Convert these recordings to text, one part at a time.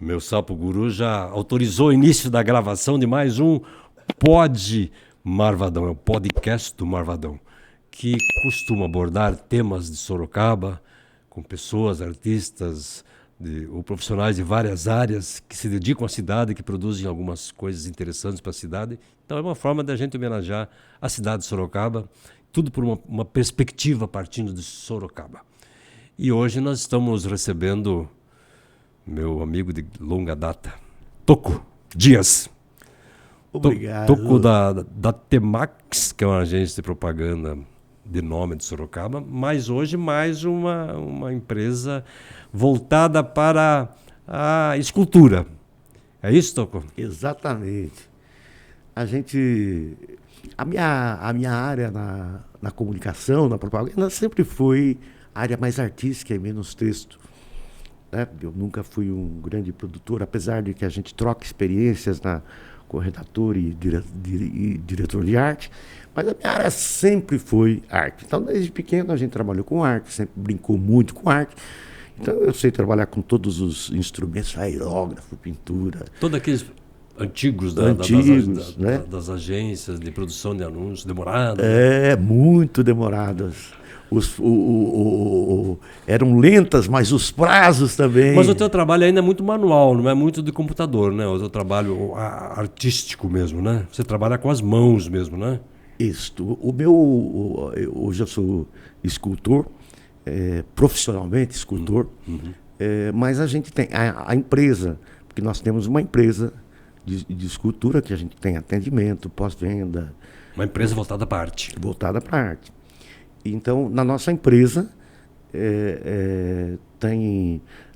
Meu sapo guru já autorizou o início da gravação de mais um Pod Marvadão, é o podcast do Marvadão, que costuma abordar temas de Sorocaba, com pessoas, artistas ou profissionais de várias áreas que se dedicam à cidade, que produzem algumas coisas interessantes para a cidade. Então é uma forma da gente homenagear a cidade de Sorocaba, tudo por uma perspectiva partindo de Sorocaba. E hoje nós estamos recebendo meu amigo de longa data, Toco Dias. Obrigado. Toco da Temax, que é uma agência de propaganda de nome de Sorocaba, mas hoje mais uma empresa voltada para a escultura. É isso, Toco? Exatamente. A minha área na comunicação, na propaganda, sempre foi a área mais artística e menos texto. Né? Eu nunca fui um grande produtor, apesar de que a gente troca experiências com redator e diretor de arte, mas a minha área sempre foi arte. Então, desde pequeno, a gente trabalhou com arte, sempre brincou muito com arte. Então, eu sei trabalhar com todos os instrumentos, aerógrafo, pintura. Todos aqueles antigos, das agências de produção de anúncios, demoradas. Muito demoradas. Eram lentas, mas os prazos também. Mas o teu trabalho ainda é muito manual, não é muito de computador, né? O teu trabalho artístico mesmo, né? Você trabalha com as mãos mesmo, né? Isso. Hoje eu sou escultor, profissionalmente escultor, mas a gente tem a empresa, porque nós temos uma empresa de escultura que a gente tem atendimento, pós-venda. Uma empresa voltada para a arte. Voltada para a arte. Então, na nossa empresa,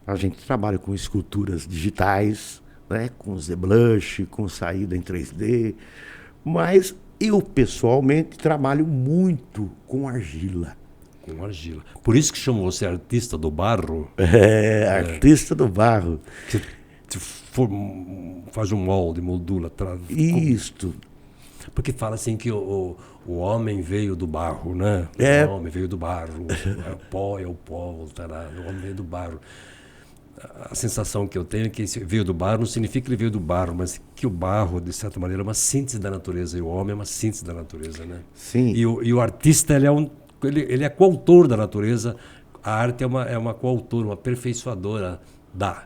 a gente trabalha com esculturas digitais, né, com ZBrush, com saída em 3D, mas eu, pessoalmente, trabalho muito com argila. Com argila. Por isso que chamam você artista do barro? Artista do barro. Que faz um molde, moldura. Isto. Porque fala assim que o homem veio do barro, né? O homem veio do barro. É o pó, voltará. O homem veio do barro. A sensação que eu tenho é que esse veio do barro não significa que ele veio do barro, mas que o barro, de certa maneira, é uma síntese da natureza. E o homem é uma síntese da natureza, né? Sim. E o artista, ele é coautor da natureza. A arte é uma coautora, uma aperfeiçoadora da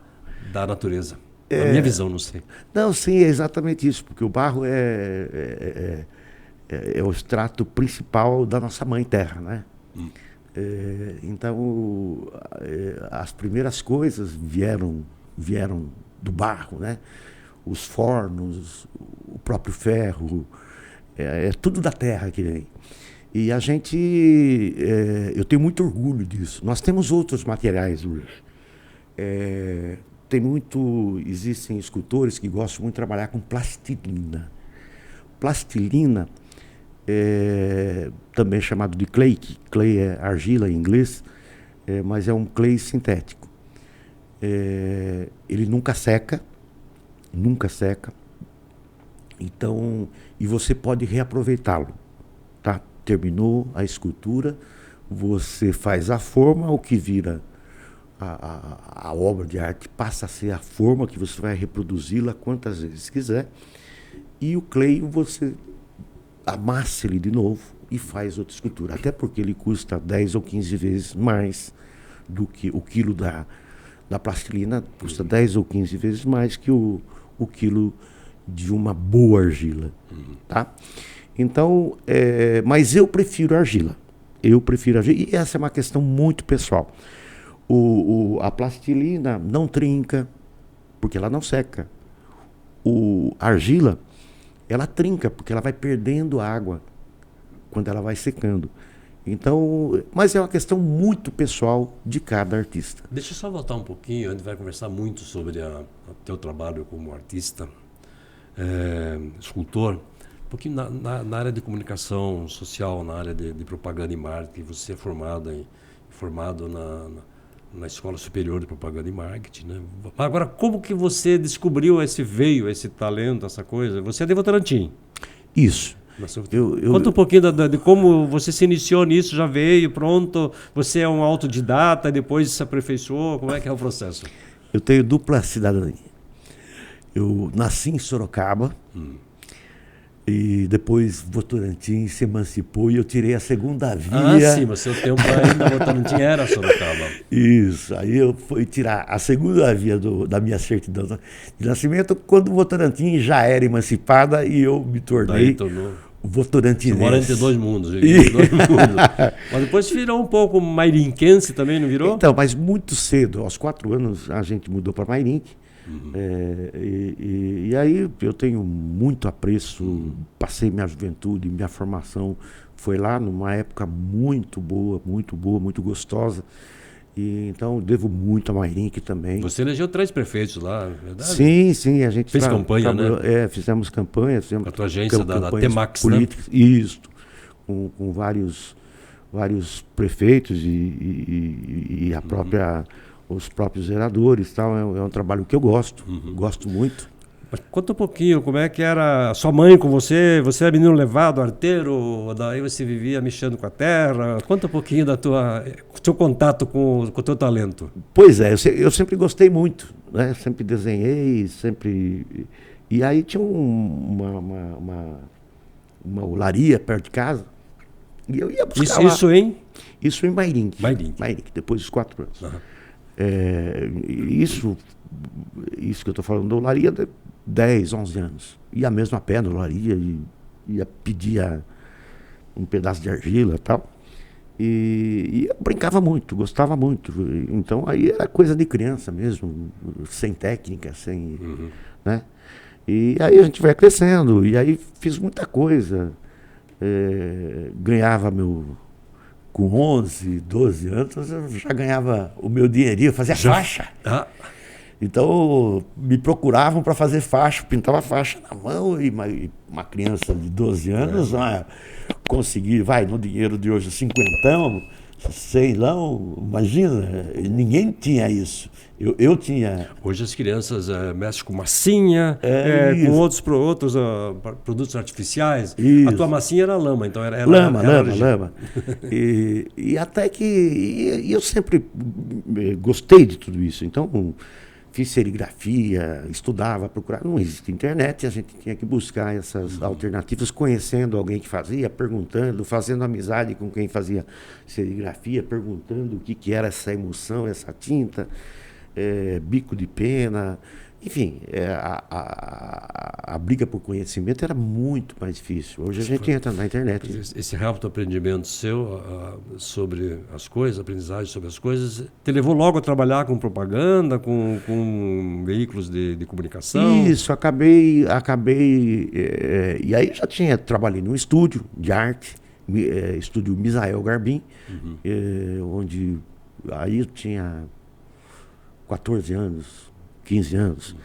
natureza. Na minha visão, não sei. Não, sim, é exatamente isso, porque o barro é o extrato principal da nossa mãe terra, né? Então, as primeiras coisas vieram do barro, né? Os fornos, o próprio ferro, é tudo da terra que vem. E a gente, eu tenho muito orgulho disso. Nós temos outros materiais hoje. Existem escultores que gostam muito de trabalhar com plastilina. Plastilina também chamado de clay, que clay é argila em inglês, mas é um clay sintético. Ele nunca seca. Então, e você pode reaproveitá-lo. Tá? Terminou a escultura, você faz a forma, o que vira a obra de arte passa a ser a forma que você vai reproduzi-la quantas vezes quiser, e o clay você amassa ele de novo e faz outra escultura, até porque ele custa 10 ou 15 vezes mais do que o quilo da plastilina, custa 10 ou 15 vezes mais que o quilo de uma boa argila, tá? Então, mas eu prefiro argila, e essa é uma questão muito pessoal. A plastilina não trinca, porque ela não seca. A argila, ela trinca, porque ela vai perdendo água quando ela vai secando. Então, mas é uma questão muito pessoal de cada artista. Deixa eu só voltar um pouquinho, a gente vai conversar muito sobre o teu trabalho como artista, escultor, um pouquinho na área de comunicação social, na área de propaganda e marketing. Você é formado na Escola Superior de Propaganda e Marketing, né? Agora, como que você descobriu esse talento, essa coisa? Você é de Votorantim. Isso. Conta um pouquinho de como você se iniciou nisso, já veio, pronto, você é um autodidata, depois se aperfeiçoou, como é que é o processo? Eu tenho dupla cidadania. Eu nasci em Sorocaba. E depois Votorantim se emancipou e eu tirei a segunda via. Ah, sim, mas seu tempo ainda Votorantim era Sorocaba. Isso, aí eu fui tirar a segunda via da minha certidão de nascimento quando Votorantim já era emancipada e eu me tornei votorantinense. Você mora entre dois mundos. Dois mundos. Mas depois virou um pouco mairinquense também, não virou? Então, mas muito cedo, aos 4 anos, a gente mudou para Mairinque. E aí eu tenho muito apreço, passei minha juventude, minha formação foi lá numa época muito boa, muito gostosa. E então devo muito a Mairinque também. Você elegeu 3 prefeitos lá, não é verdade? Sim, a gente fez campanha, né? Fizemos campanha, fizemos a tua agência da Temax, políticas, né? Isso, com vários prefeitos e a própria os próprios vereadores, tal. É um trabalho que eu gosto muito. Mas conta um pouquinho, como é que era a sua mãe com você? Você era menino levado, arteiro, daí você vivia mexendo com a terra. Conta um pouquinho do teu contato com o teu talento. Pois é, eu sempre gostei muito, né? Sempre desenhei, sempre... E aí tinha uma olaria perto de casa, e eu ia buscar lá. Isso em Mairinque, depois dos 4 anos. Uhum. Isso que eu estou falando da olaria, 10, 11 anos. Ia mesmo a pé na olaria, ia pedir um pedaço de argila e tal. E eu brincava muito, gostava muito. Então aí era coisa de criança mesmo, sem técnica, sem... né? E aí a gente vai crescendo, e aí fiz muita coisa. Ganhava com 11, 12 anos, eu já ganhava o meu dinheirinho, fazia faixa. Então, me procuravam para fazer faixa, pintava faixa na mão, e uma criança de 12 anos, conseguir, no dinheiro de hoje, 50, sei lá, imagina, ninguém tinha isso. Eu tinha... Hoje as crianças mexem com massinha, com outros produtos artificiais. Isso. A tua massinha era lama, então era lama. E até que eu sempre gostei de tudo isso. Então, fiz serigrafia, estudava, procurava. Não existe internet, a gente tinha que buscar essas alternativas, conhecendo alguém que fazia, perguntando, fazendo amizade com quem fazia serigrafia, perguntando o que era essa emulsão, essa tinta. Bico de pena, enfim, a briga por conhecimento era muito mais difícil. Hoje a gente entra na internet. Esse rápido aprendimento seu sobre as coisas, aprendizagem sobre as coisas, te levou logo a trabalhar com propaganda, com veículos de comunicação? Isso, acabei e aí já trabalhei num estúdio de arte, estúdio Misael Garbim, onde aí eu tinha 14 anos, 15 anos,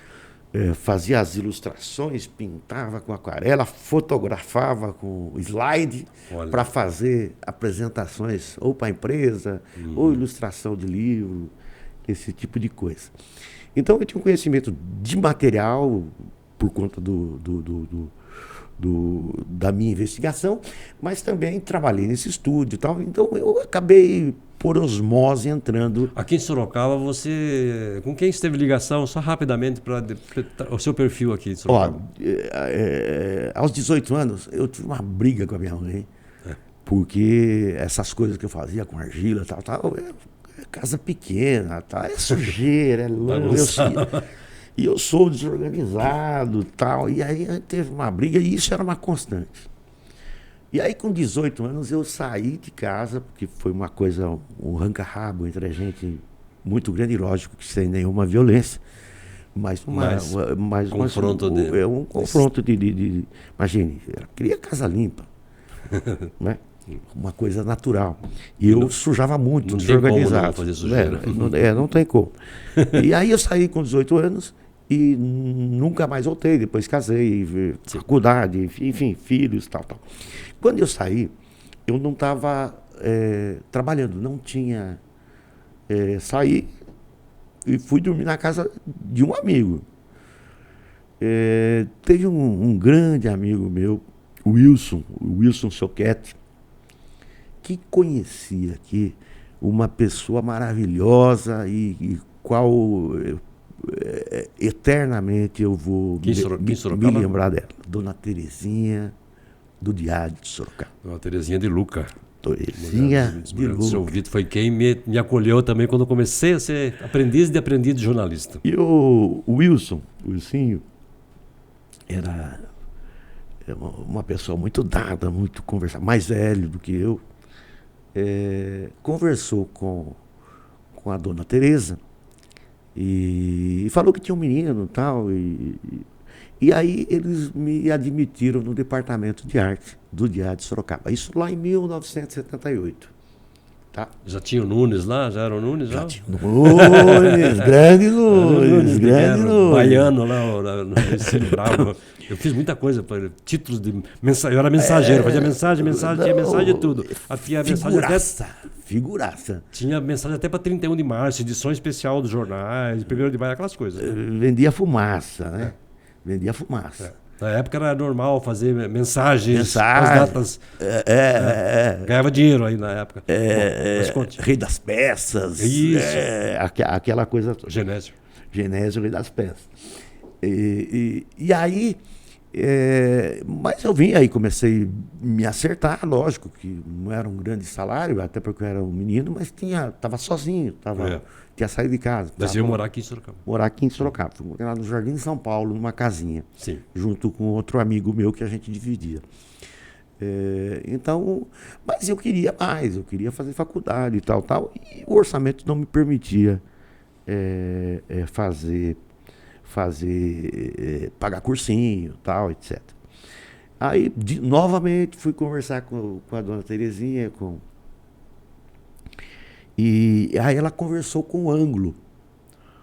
fazia as ilustrações, pintava com aquarela, fotografava com slide para fazer apresentações ou para a empresa, ou ilustração de livro, esse tipo de coisa. Então eu tinha um conhecimento de material por conta da minha investigação, mas também trabalhei nesse estúdio e tal, então eu acabei por osmose entrando. Aqui em Sorocaba, você... Com quem esteve ligação, só rapidamente, para o seu perfil aqui de Sorocaba? Aos 18 anos, eu tive uma briga com a minha mãe, porque essas coisas que eu fazia com argila, tal, casa pequena, é sujeira, é lama, e eu sou desorganizado, tal, e aí a gente teve uma briga, e isso era uma constante. E aí, com 18 anos, eu saí de casa, porque foi uma coisa, um arranca-rabo entre a gente muito grande, e lógico que sem nenhuma violência, mas um confronto de imagine, eu queria casa limpa, né? Uma coisa natural. E eu sujava muito, desorganizado. Não tem como não fazer sujeira. Não tem como. E aí eu saí com 18 anos e nunca mais voltei. Depois casei, faculdade, enfim, filhos, tal. Quando eu saí, eu não estava trabalhando, não tinha... saí e fui dormir na casa de um amigo. Teve um grande amigo meu, o Wilson Soquete, que conhecia aqui uma pessoa maravilhosa e qual eternamente eu vou Aqui em me Sorocaba? lembrar dela. Dona Terezinha, do Diário de Sorocaba. A Terezinha de Luca. Terezinha de O seu Luca. Vitor foi quem me acolheu também quando eu comecei a ser aprendiz de jornalista. E o Wilson, o Wilsinho, era uma pessoa muito dada, muito conversar, mais velho do que eu. Conversou com a dona Tereza e falou que tinha um menino e tal. E aí eles me admitiram no departamento de arte do Diário de Sorocaba. Isso lá em 1978. Tá? Já tinha o Nunes lá? Já era o Nunes? Já tinha Nunes, grande Nunes, grande Nunes. Baiano lá, no Ensino Bravo. Eu fiz muita coisa, títulos de mensagem. Eu era mensageiro, fazia mensagem, tinha mensagem de tudo. Tinha mensagem até. Figuraça. Tinha mensagem até para 31 de março, edição especial dos jornais, 1º de maio, aquelas coisas. Vendia fumaça, né? Vendia fumaça. Na época era normal fazer mensagens Mensagem. as datas. Ganhava dinheiro aí na época. Mas conte. Rei das Peças. Isso. Aquela coisa toda. Genésio. Genésio, Rei das Peças. E aí, mas eu vim aí, comecei a me acertar, lógico que não era um grande salário, até porque eu era um menino, mas estava sozinho, tinha saído de casa. Mas eu ia morar aqui em Sorocaba. Morar aqui em Sorocaba. Fui morar no Jardim de São Paulo, numa casinha. Sim. Junto com outro amigo meu que a gente dividia. Então, mas eu queria mais, eu queria fazer faculdade e tal. E o orçamento não me permitia pagar cursinho, tal, etc. Aí, novamente, fui conversar com a dona Terezinha, e aí ela conversou com o Ângulo.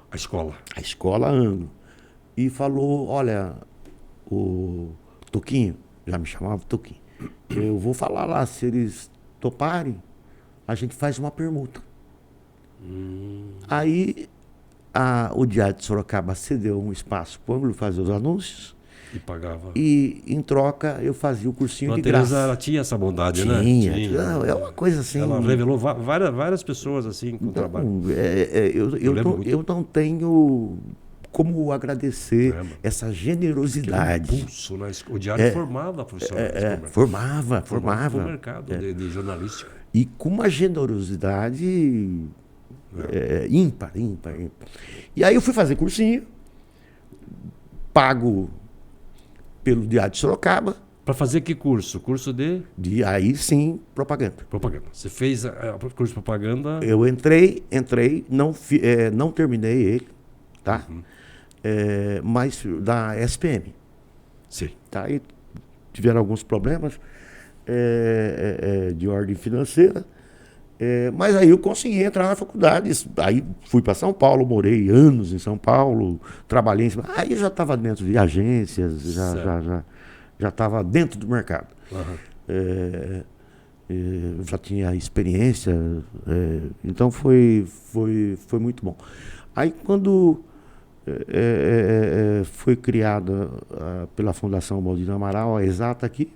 A escola. A escola Ângulo. E falou, olha, o Toquinho, já me chamava Toquinho, eu vou falar lá, se eles toparem, a gente faz uma permuta. Aí o Diário de Sorocaba cedeu um espaço para o Ângulo fazer os anúncios. E pagava. E, em troca, eu fazia o cursinho de Tereza, graça. ela tinha essa bondade, né? Tinha. Não, é uma coisa assim. Ela revelou várias pessoas assim com o trabalho. Eu não tenho como agradecer essa generosidade. Impulso, né? O Diário formava profissionais. Formava. No mercado de jornalística. E com uma generosidade ímpar. E aí eu fui fazer cursinho, pago pelo Diário de Sorocaba. Para fazer que curso? Curso de? Aí sim, propaganda. Propaganda. Você fez o curso de propaganda? Eu entrei, não terminei ele, tá? Mas da SPM. Sim. Tá? E tiveram alguns problemas de ordem financeira. Mas aí eu consegui entrar na faculdade. Aí fui para São Paulo, morei anos em São Paulo, trabalhei em cima. Aí eu já estava dentro de agências, já estava dentro do mercado. Já tinha experiência, então foi muito bom. Aí quando foi criada pela Fundação Baldino Amaral, a Exata aqui.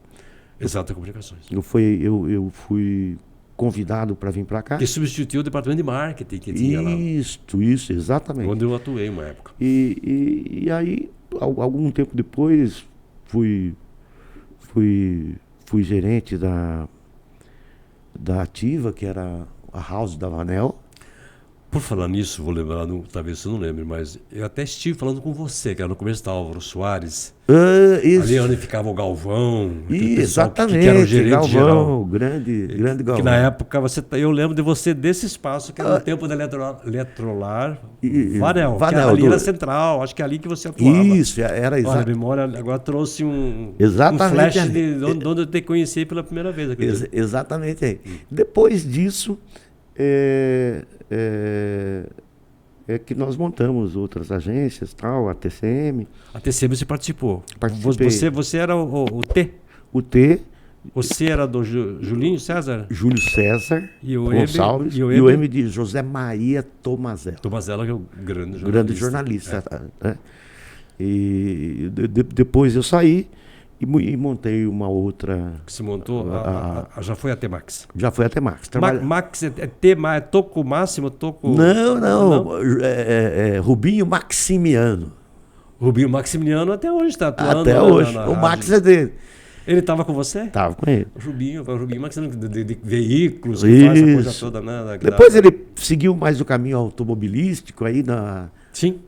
Exata Comunicações. Eu fui convidado para vir para cá. Que substituiu o departamento de marketing que tinha lá. Isso, exatamente. Onde eu atuei uma época. E aí, algum tempo depois, fui gerente da Ativa, que era a House da Vanel. Por falar nisso, vou lembrar, talvez você não lembre, mas eu até estive falando com você, que era no começo da Álvaro Soares. Ali onde ficava o Galvão. Exatamente, que era o gerente Galvão, geral. Grande Galvão. Que na época, eu lembro de você desse espaço, que era no tempo da Eletrolar, Vanel, que ali era central, acho que é ali que você atuava. Isso, era exato. Olha, a memória agora trouxe um Exatamente, flash de onde eu te conheci pela primeira vez. Exatamente aí. Depois disso, que nós montamos outras agências, tal, a TCM. A TCM você participou. Participei. Você era o T? O T. Você era do Julinho César? Júlio César e o Gonçalves. E o M de José Maria Tomazella. Tomazella, que é o grande jornalista. Grande jornalista. E depois eu saí e montei uma outra. Que se montou, já foi a T-Max. Já foi até Max. Max é T-Max, é Toco Máximo, Toco... Não. Rubinho Maximiano. Rubinho Maximiliano até hoje está atuando. Até hoje. O Max é dele. Ele estava com você? Tava com ele. O Rubinho Maximiliano de veículos, que faz essa coisa toda, né? Depois ele seguiu mais o caminho automobilístico aí Sim.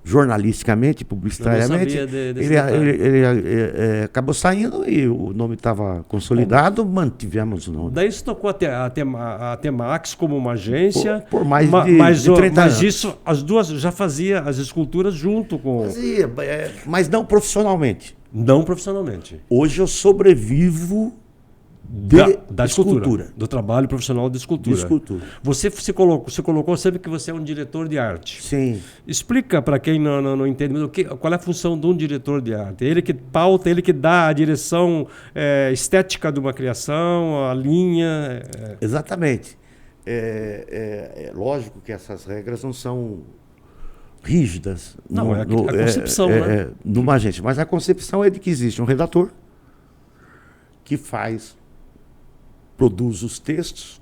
Jornalisticamente, publicitariamente. Eu não sabia ele acabou saindo e o nome estava consolidado, mantivemos o nome. Daí você tocou a T-Max como uma agência. Por mais de 30 anos. Mas isso, as duas já fazia as esculturas junto com... Fazia, mas não profissionalmente. Não profissionalmente. Hoje eu sobrevivo da escultura. Do trabalho profissional de escultura. Você se colocou sempre que você é um diretor de arte. Sim. Explica para quem não entende, qual é a função de um diretor de arte. Ele que pauta, ele que dá a direção estética de uma criação, a linha... Exatamente. É lógico que essas regras não são rígidas. Não, é a concepção, né? Numa agência. Mas a concepção é de que existe um redator que produz os textos,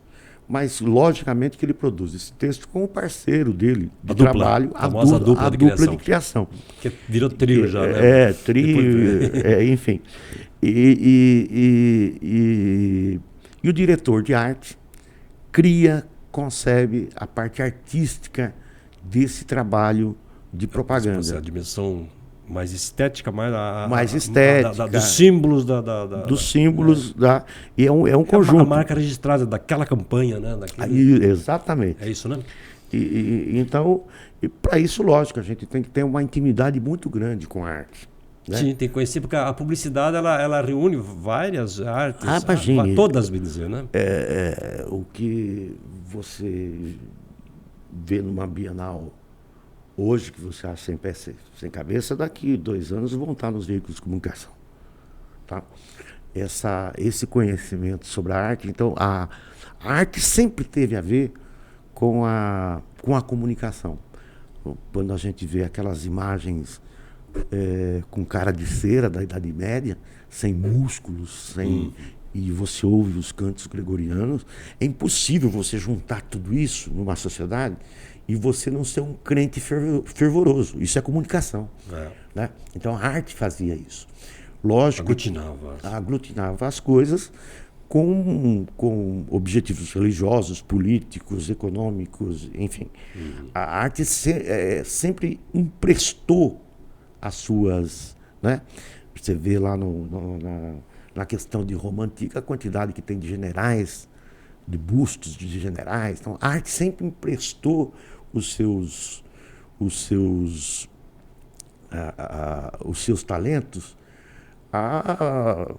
mas logicamente que ele produz esse texto com o parceiro dele de trabalho, a dupla de criação. Que virou trio já, né? Trio, enfim. E o diretor de arte concebe a parte artística desse trabalho de propaganda. A dimensão mais estética, mais estética. Dos símbolos dos símbolos e é um conjunto. A marca registrada daquela campanha, né? Exatamente. É isso, né? Então, para isso, lógico, a gente tem que ter uma intimidade muito grande com a arte. Né? Sim, tem que conhecer, porque a publicidade ela reúne várias artes, imagine, todas, bem dizer, né? O que você vê numa Bienal hoje, que você acha sem pé, sem cabeça, daqui 2 anos vão estar nos veículos de comunicação. Tá? Esse conhecimento sobre a arte, então, a arte sempre teve a ver com a comunicação. Quando a gente vê aquelas imagens com cara de cera da Idade Média, sem músculos, e você ouve os cantos gregorianos, é impossível você juntar tudo isso numa sociedade e você não ser um crente fervoroso. Isso é comunicação. Né? Então a arte fazia isso. Lógico, aglutinava as coisas com objetivos religiosos, políticos, econômicos, enfim. A arte sempre emprestou as suas... Né? Você vê lá na questão de Roma Antiga, a quantidade que tem de generais, de bustos de generais. Então, a arte sempre emprestou os seus talentos a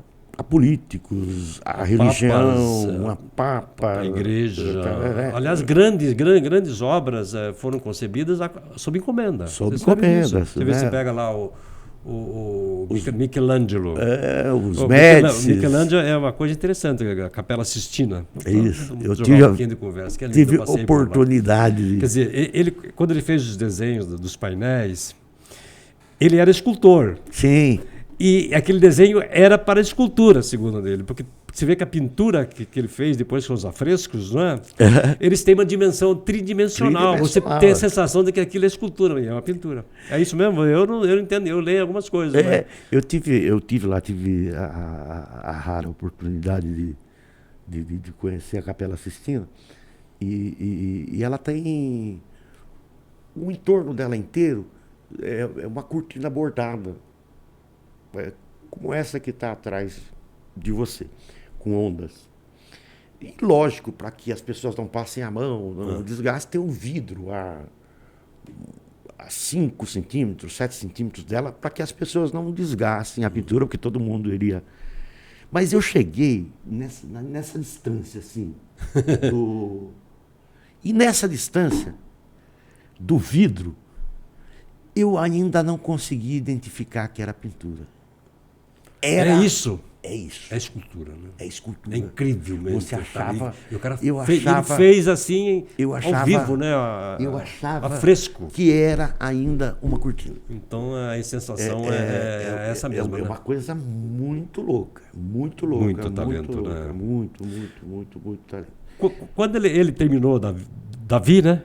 políticos, a religião, a papa, a igreja. Aliás, grandes obras foram concebidas sob encomenda. Sob encomenda. Você pega lá o Michelangelo. Os Médicis. O Michelangelo é uma coisa interessante, a Capela Sistina. Isso. Eu tive um de conversa, que é lindo, tive oportunidade. Quer dizer, quando ele fez os desenhos dos painéis, ele era escultor. Sim. E aquele desenho era para escultura, segundo ele, porque você vê que a pintura que ele fez depois com os afrescos, não é? Eles têm uma dimensão tridimensional. Você tem a sensação de que aquilo é escultura, é uma pintura. É isso mesmo? Eu não entendo, eu leio algumas coisas. Eu tive lá, a rara oportunidade de conhecer a Capela Sistina, e ela tem o entorno dela inteiro é uma cortina bordada, como essa que está atrás de você, com ondas. E lógico, para que as pessoas não passem a mão, não desgastem, tem um vidro a 5 centímetros, 7 centímetros dela, para que as pessoas não desgastem a pintura, porque todo mundo iria... Mas eu cheguei nessa distância, assim, e nessa distância do vidro, eu ainda não consegui identificar que era pintura. É isso? É isso. É escultura, né? É escultura. É incrível mesmo. Você achava... E o cara eu ele achava, fez assim, eu achava, ao vivo, né? Eu achava a fresco. que era ainda uma cortina. Então a sensação é essa mesma, É né? uma coisa muito louca. Muito louca. Muito talento, muito louca, né? Muito talento. Quando ele terminou Davi, né?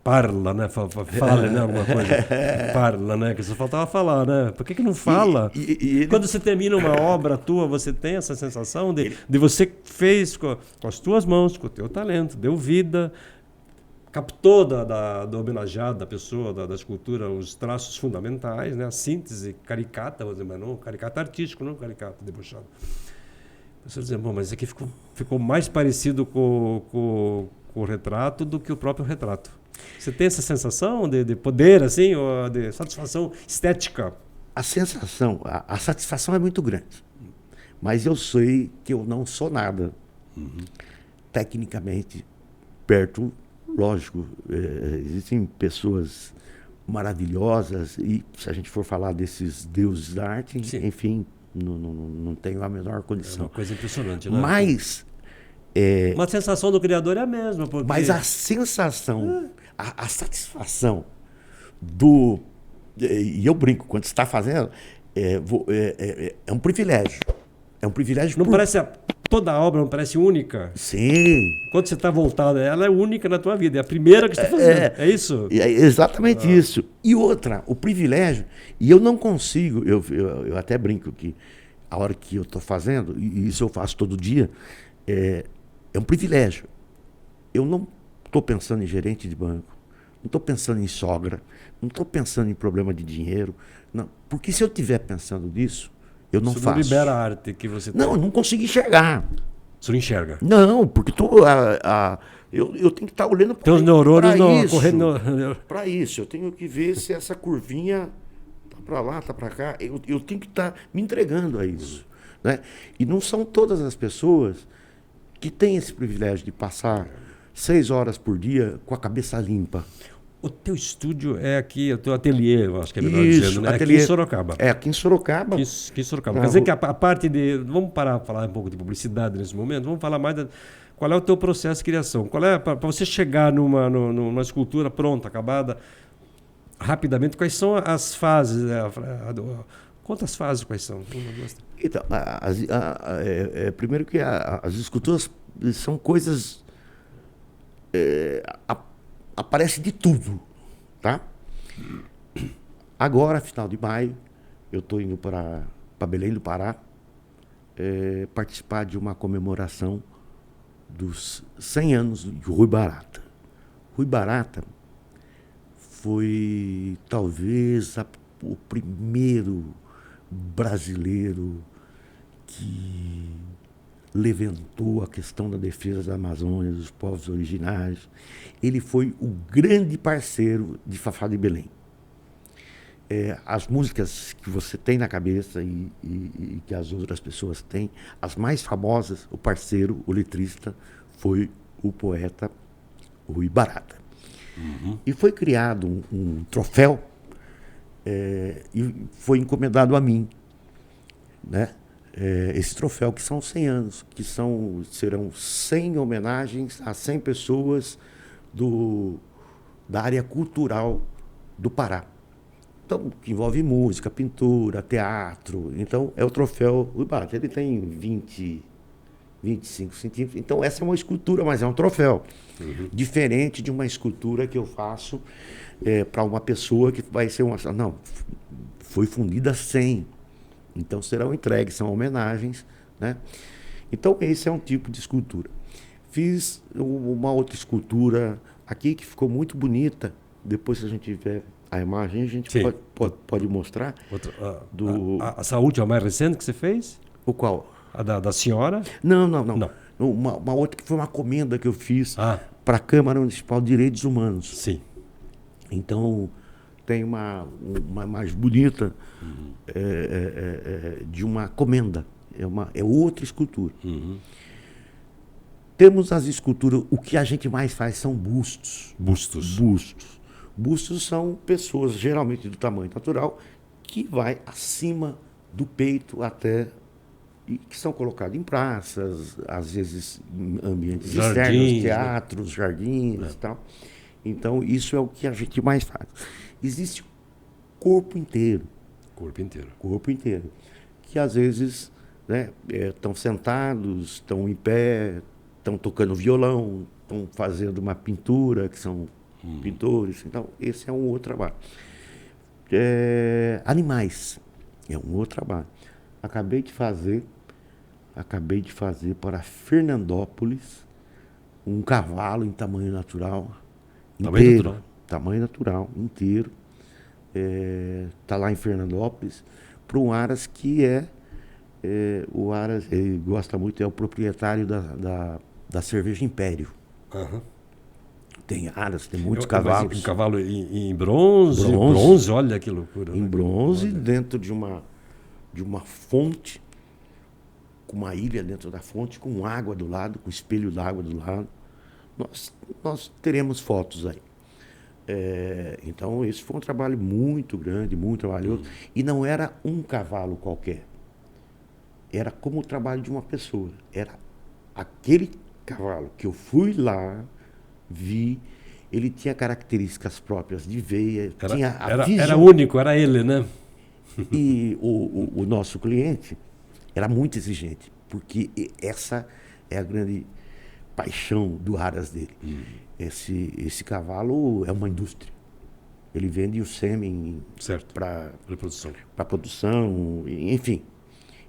Parla, né? Fala, né? Alguma coisa. Parla, né? Que só faltava falar, né? Por que não fala? Ele... Quando você termina uma obra tua, você tem essa sensação de você fez com as tuas mãos, com o teu talento, deu vida, captou do homenageado, da pessoa, da escultura, os traços fundamentais, né? A síntese caricata, mas não caricato artístico, não caricato debochado. Você dizia, bom, mas isso aqui ficou mais parecido com o retrato do que o próprio retrato. Você tem essa sensação de poder, assim, ou de satisfação estética? A sensação, a satisfação é muito grande. Mas eu sei que eu não sou nada. Tecnicamente, perto, lógico, existem pessoas maravilhosas, e se a gente for falar desses deuses da arte, sim, enfim, não tenho a menor condição. É uma coisa impressionante, né? Mas... uma sensação do criador é a mesma. Porque... Mas a sensação, a satisfação do... E eu brinco, quando você está fazendo, é um privilégio. É um privilégio. Não parece... Toda a obra não parece única? Sim. Quando você está voltado, ela é única na tua vida. É a primeira que você está fazendo. É isso? É exatamente isso. E outra, o privilégio... E eu não consigo... Eu até brinco que a hora que eu estou fazendo, e isso eu faço todo dia, é um privilégio. Eu não estou pensando em gerente de banco, não estou pensando em sogra, não estou pensando em problema de dinheiro. Não. Porque se eu estiver pensando nisso, eu não faço. Você não libera a arte que você tem. Não, eu não consigo enxergar. Você não enxerga? Não, porque eu tenho que estar olhando para isso. Tem os neurônios não correndo. Para isso, eu tenho que ver se essa curvinha está para lá, está para cá. Eu tenho que estar me entregando a isso. Né? E não são todas as pessoas que têm esse privilégio de passar 6 horas por dia com a cabeça limpa. O teu estúdio é aqui, o teu ateliê, eu acho que é melhor Isso, dizendo, né? Ateliê, aqui em Sorocaba. É, aqui em Sorocaba. Aqui em Sorocaba. Quer dizer que a parte de... Vamos parar de falar um pouco de publicidade nesse momento, vamos falar mais qual é o teu processo de criação. Qual é, para você chegar numa escultura pronta, acabada, rapidamente, quais são as fases? Quantas fases quais são? Então, primeiro que as esculturas são coisas... aparece de tudo, tá? Agora, final de maio, eu estou indo para Belém do Pará participar de uma comemoração dos 100 anos de Rui Barata. Rui Barata foi talvez o primeiro brasileiro que levantou a questão da defesa da Amazônia, dos povos originários. Ele foi o grande parceiro de Fafá de Belém. As músicas que você tem na cabeça e que as outras pessoas têm, as mais famosas, o parceiro, o letrista, foi o poeta Rui Barata. E foi criado um troféu e foi encomendado a mim, né? Esse troféu, que são 100 anos, que serão 100 homenagens a 100 pessoas da área cultural do Pará. Então, que envolve música, pintura, teatro. Então, é o troféu Rui Barata. Ele tem 25 centímetros. Então, essa é uma escultura, mas é um troféu. Diferente de uma escultura que eu faço para uma pessoa que vai ser uma... Não, foi fundida 100. Então serão entregues, são homenagens, né? Então esse é um tipo de escultura. Fiz uma outra escultura aqui que ficou muito bonita. Depois, se a gente tiver a imagem, a gente pode mostrar. Essa última, mais recente que você fez? O qual? A da senhora? Não. Uma outra que foi uma comenda que eu fiz para a Câmara Municipal de Direitos Humanos. Sim. Então... tem uma mais bonita de uma comenda. É outra escultura. Temos as esculturas... O que a gente mais faz são bustos. Bustos são pessoas, geralmente do tamanho natural, que vai acima do peito até e que são colocados em praças, às vezes em ambientes Jardins, externos, teatros, jardins e tal. Então, isso é o que a gente mais faz. Existe corpo inteiro, Corpo inteiro. que às vezes estão sentados, estão em pé, estão tocando violão, estão fazendo uma pintura, que são pintores. Então, esse é um outro trabalho. Animais, é um outro trabalho. Acabei de fazer para Fernandópolis um cavalo em tamanho natural. Tamanho natural, inteiro. Está lá em Fernandópolis, para um Aras que o Aras, ele gosta muito, é o proprietário da cerveja Império. Aham. Tem Aras, tem muitos cavalos. Um cavalo em bronze? Bronze, olha que loucura. Em bronze, dentro de uma fonte, com uma ilha dentro da fonte, com água do lado, com espelho d'água do lado. Nós teremos fotos aí. Então, esse foi um trabalho muito grande, muito trabalhoso. E não era um cavalo qualquer. Era como o trabalho de uma pessoa. Era aquele cavalo que eu fui lá, vi, ele tinha características próprias de veia, tinha a visão. Era único, era ele, né? E o nosso cliente era muito exigente, porque essa é a grande paixão do Aras dele. Esse cavalo é uma indústria. Ele vende o sêmen para produção, enfim.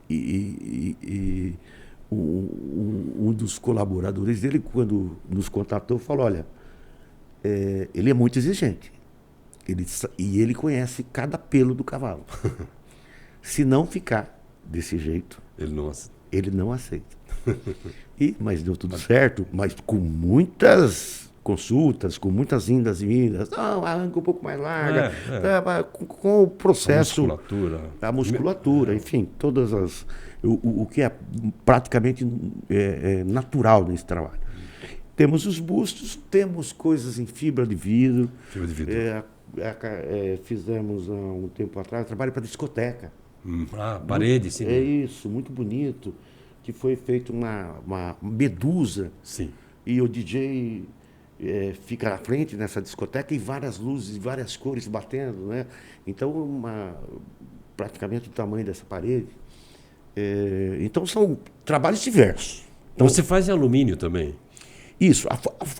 E um dos colaboradores dele, quando nos contatou, falou, olha, ele é muito exigente. Ele conhece cada pelo do cavalo. Se não ficar desse jeito, ele não aceita. Mas deu tudo certo, mas com muitas consultas, com muitas indas e vindas. Não, arranca um pouco mais larga. Com o processo. A musculatura, enfim, todas as. O que é praticamente natural nesse trabalho. Temos os bustos, temos coisas em fibra de vidro. Fizemos há um tempo atrás trabalho para discoteca. Parede, sim. É isso, muito bonito. Que foi feito uma medusa. Sim. E o DJ fica na frente nessa discoteca e várias luzes, várias cores batendo, né? Então, praticamente o tamanho dessa parede. Então, são trabalhos diversos. Então, você faz em alumínio também? Isso,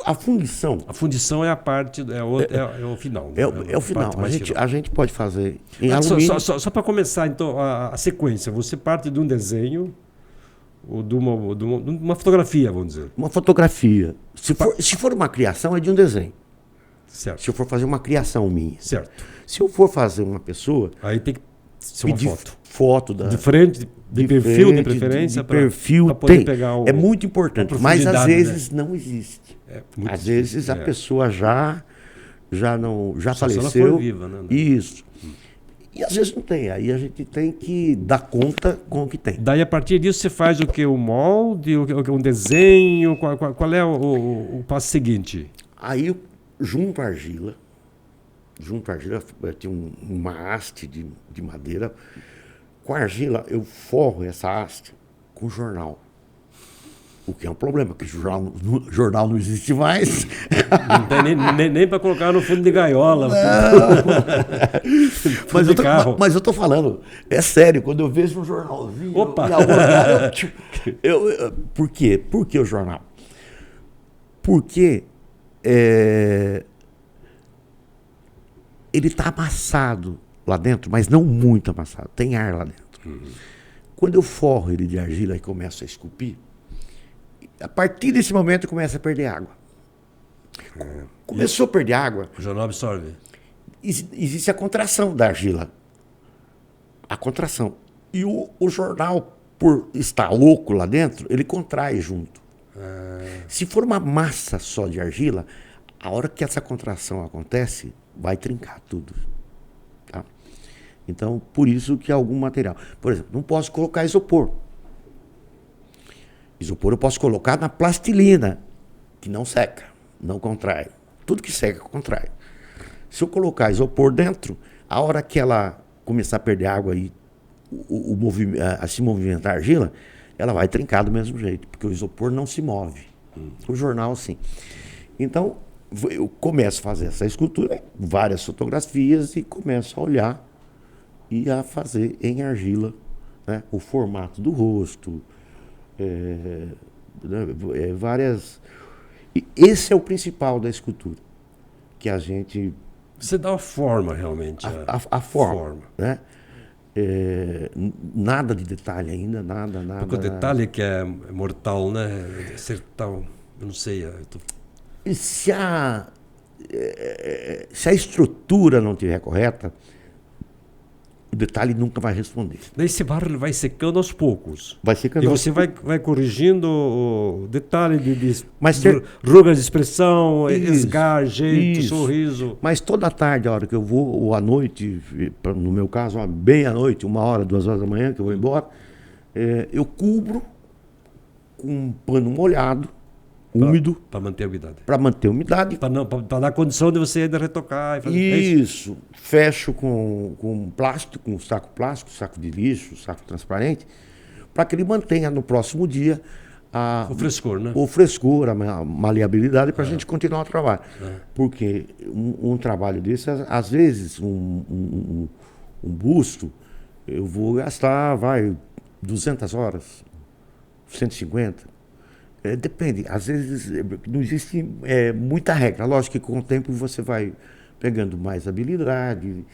a fundição. A fundição é a parte, é o final. Né? É o final. A gente pode fazer em alumínio. Só para começar, então, a sequência. Você parte de um desenho ou de uma fotografia, vamos dizer. Uma fotografia. Se for uma criação, é de um desenho. Certo. Se eu for fazer uma criação minha. Certo. Se eu for fazer uma pessoa... Aí tem que ser uma foto de frente, de perfil, de preferência. De perfil, poder pegar é muito importante, mas às vezes não existe. Às vezes a pessoa já faleceu. Se ela for viva, né? Isso. E às vezes não tem. Aí a gente tem que dar conta com o que tem. Daí a partir disso você faz o que? O molde, um desenho? Qual é o passo seguinte? Aí eu junto a argila, tinha uma haste de madeira. Com a argila, eu forro essa haste com jornal. O que é um problema, porque jornal não existe mais. Não tem nem para colocar no fundo de gaiola. Mas eu tô falando, é sério, quando eu vejo um jornalzinho... Opa! Por quê? Por que o jornal? Porque ele está amassado lá dentro, mas não muito amassado, tem ar lá dentro. Quando eu forro ele de argila e começo a esculpir, a partir desse momento começa a perder água. Começou a perder água. O jornal absorve. Existe a contração da argila. A contração. E o jornal, por estar oco lá dentro, ele contrai junto. Se for uma massa só de argila, a hora que essa contração acontece, vai trincar tudo. Tá? Então, por isso que algum material... Por exemplo, não posso colocar isopor. Isopor eu posso colocar na plastilina, que não seca, não contrai. Tudo que seca, contrai. Se eu colocar isopor dentro, a hora que ela começar a perder água e a se movimentar a argila, ela vai trincar do mesmo jeito, porque o isopor não se move. O jornal, sim. Então, eu começo a fazer essa escultura, várias fotografias, e começo a olhar e a fazer em argila, né, o formato do rosto, várias... E esse é o principal da escultura, que a gente... Você dá a forma, realmente. A forma, né? Nada de detalhe ainda, nada. Porque o detalhe que é mortal, né? Ser tal, eu não sei. E se a estrutura não estiver correta, o detalhe nunca vai responder. Daí esse barro ele vai secando aos poucos. Vai secando e aos você vai corrigindo o detalhe de rugas de expressão, Isso, esgar, jeito, isso. sorriso. Mas toda tarde, a hora que eu vou, ou à noite, no meu caso, bem à noite, 1h, 2h da manhã, que eu vou embora, eu cubro com um pano molhado, úmido. Para manter a umidade. Para manter a umidade. Para dar condição de você ainda retocar. E fazer isso. Fecho com plástico, com saco plástico, saco de lixo, saco transparente, para que ele mantenha no próximo dia o frescor, né? O frescor, a maleabilidade para a gente continuar o trabalho. Porque um trabalho desse, às vezes, um busto, eu vou gastar, 200 horas, 150. Depende, às vezes não existe muita regra. Lógico que com o tempo você vai pegando mais habilidade,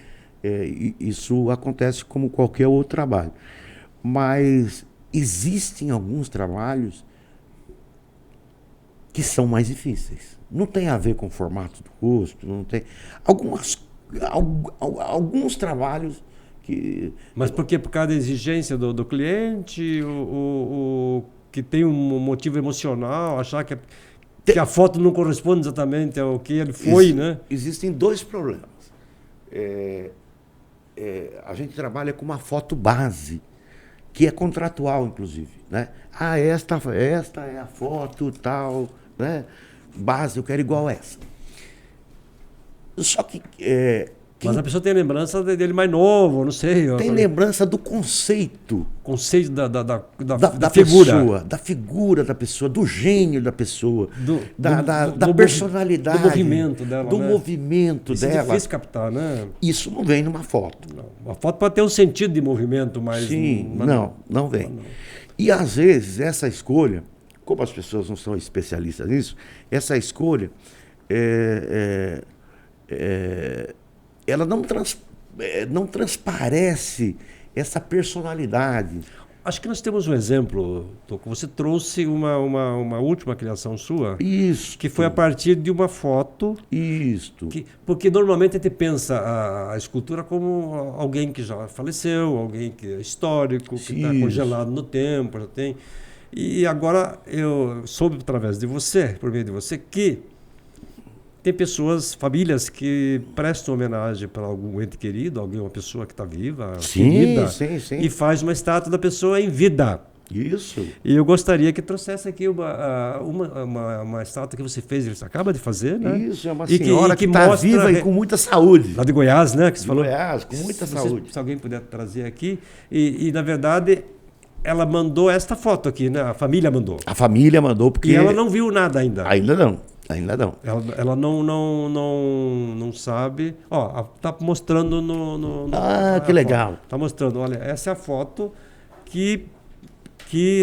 isso acontece como qualquer outro trabalho. Mas existem alguns trabalhos que são mais difíceis. Não tem a ver com o formato do rosto, não tem. Alguns trabalhos que... Mas por quê? Por causa da exigência do cliente, que tem um motivo emocional, achar que a foto não corresponde exatamente ao que ele foi, né? Existem dois problemas. A gente trabalha com uma foto base, que é contratual, inclusive, né? Esta é a foto tal, né? Base, eu quero igual essa. Só que... Mas a pessoa tem lembrança dele mais novo, não sei. Tem lembrança do conceito. Conceito da figura. Pessoa, da figura da pessoa, do gênio da pessoa, da personalidade. Do movimento dela. Do movimento dela. Isso é difícil captar, né? Isso não vem numa foto. Não. Uma foto pode ter um sentido de movimento, mas... Sim, não vem. Não. E às vezes essa escolha, como as pessoas não são especialistas nisso, essa escolha ela não transparece essa personalidade. Acho que nós temos um exemplo, Toco. Você trouxe uma última criação sua. Isso. Que foi a partir de uma foto. Isso. Porque normalmente a gente pensa a escultura como alguém que já faleceu, alguém que é histórico, que está congelado no tempo, já tem. E agora eu soube através de você, por meio de você, que tem pessoas, famílias que prestam homenagem para algum ente querido, uma pessoa que está viva, querida, sim. E faz uma estátua da pessoa em vida. Isso. E eu gostaria que trouxesse aqui uma estátua que você fez, você acaba de fazer, né? Isso, é uma senhora que está viva e com muita saúde. Lá de Goiás, né? Que você falou. Goiás, com muita saúde. Se alguém puder trazer aqui. E na verdade, ela mandou esta foto aqui, né? A família mandou. A família mandou porque... E ela não viu nada ainda. Ainda não. Ela não sabe. Ó, tá mostrando no que legal. Tá mostrando, olha, essa é a foto que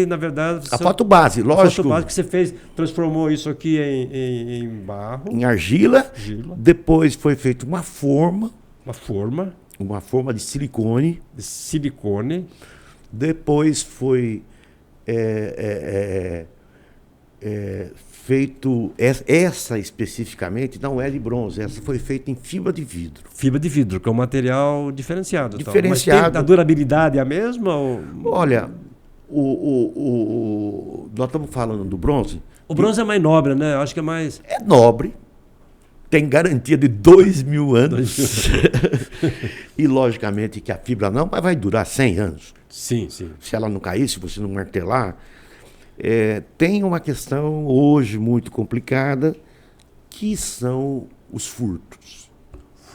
na verdade... A foto base, lógico. A foto base que você fez, transformou isso aqui em barro. Em argila. Depois foi feita uma forma. Uma forma de silicone. Depois foi feito, essa especificamente não é de bronze, essa foi feita em fibra de vidro. Fibra de vidro, que é um material diferenciado. Diferenciado. Mas a durabilidade é a mesma? Ou... Olha, nós estamos falando do bronze. O bronze é mais nobre, né? Eu acho que é mais... É nobre, tem garantia de 2.000 anos. E logicamente que a fibra não, mas vai durar 100 anos. Sim. Se ela não cair, se você não martelar... tem uma questão hoje muito complicada, que são os furtos.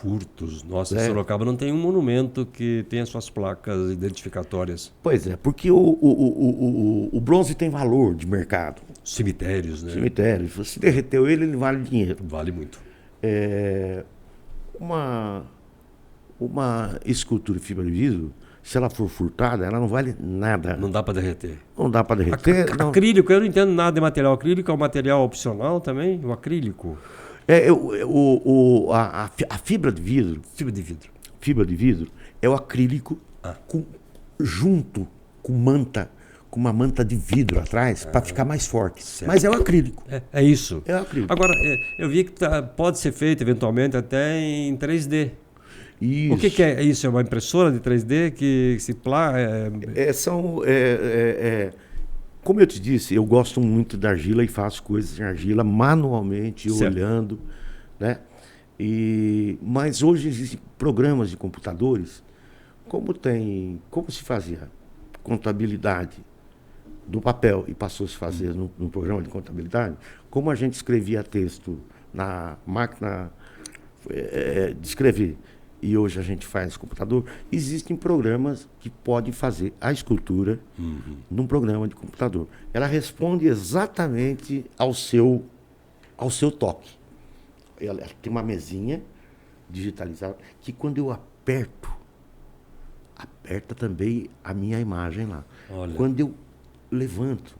furtos. Nossa, Sorocaba não tem um monumento que tenha suas placas identificatórias. Pois é, porque o bronze tem valor de mercado. Cemitérios, né? Cemitério. Se você derreteu ele, ele vale dinheiro. Vale muito. Uma escultura de fibra de vidro, se ela for furtada, ela não vale nada. Não dá para derreter. Não dá para derreter. Não. Acrílico, eu não entendo nada de material acrílico, é um material opcional também, o acrílico. A fibra de vidro. Fibra de vidro. Fibra de vidro é o acrílico junto com uma manta de vidro atrás para ficar mais forte. Certo. Mas é o acrílico. É isso. É o acrílico. Agora, eu vi que pode ser feito eventualmente até em 3D. Isso. O que é isso? É uma impressora de 3D que se Como eu te disse, eu gosto muito da argila e faço coisas em argila manualmente, certo. olhando, né? Mas hoje existem programas de computadores, como se fazia contabilidade do papel e passou a se fazer no programa de contabilidade, como a gente escrevia texto na máquina de escrever e hoje a gente faz no computador, existem programas que podem fazer a escultura num programa de computador. Ela responde exatamente ao seu toque. Ela tem uma mesinha digitalizada que quando eu aperta também a minha imagem lá. Olha. Quando eu levanta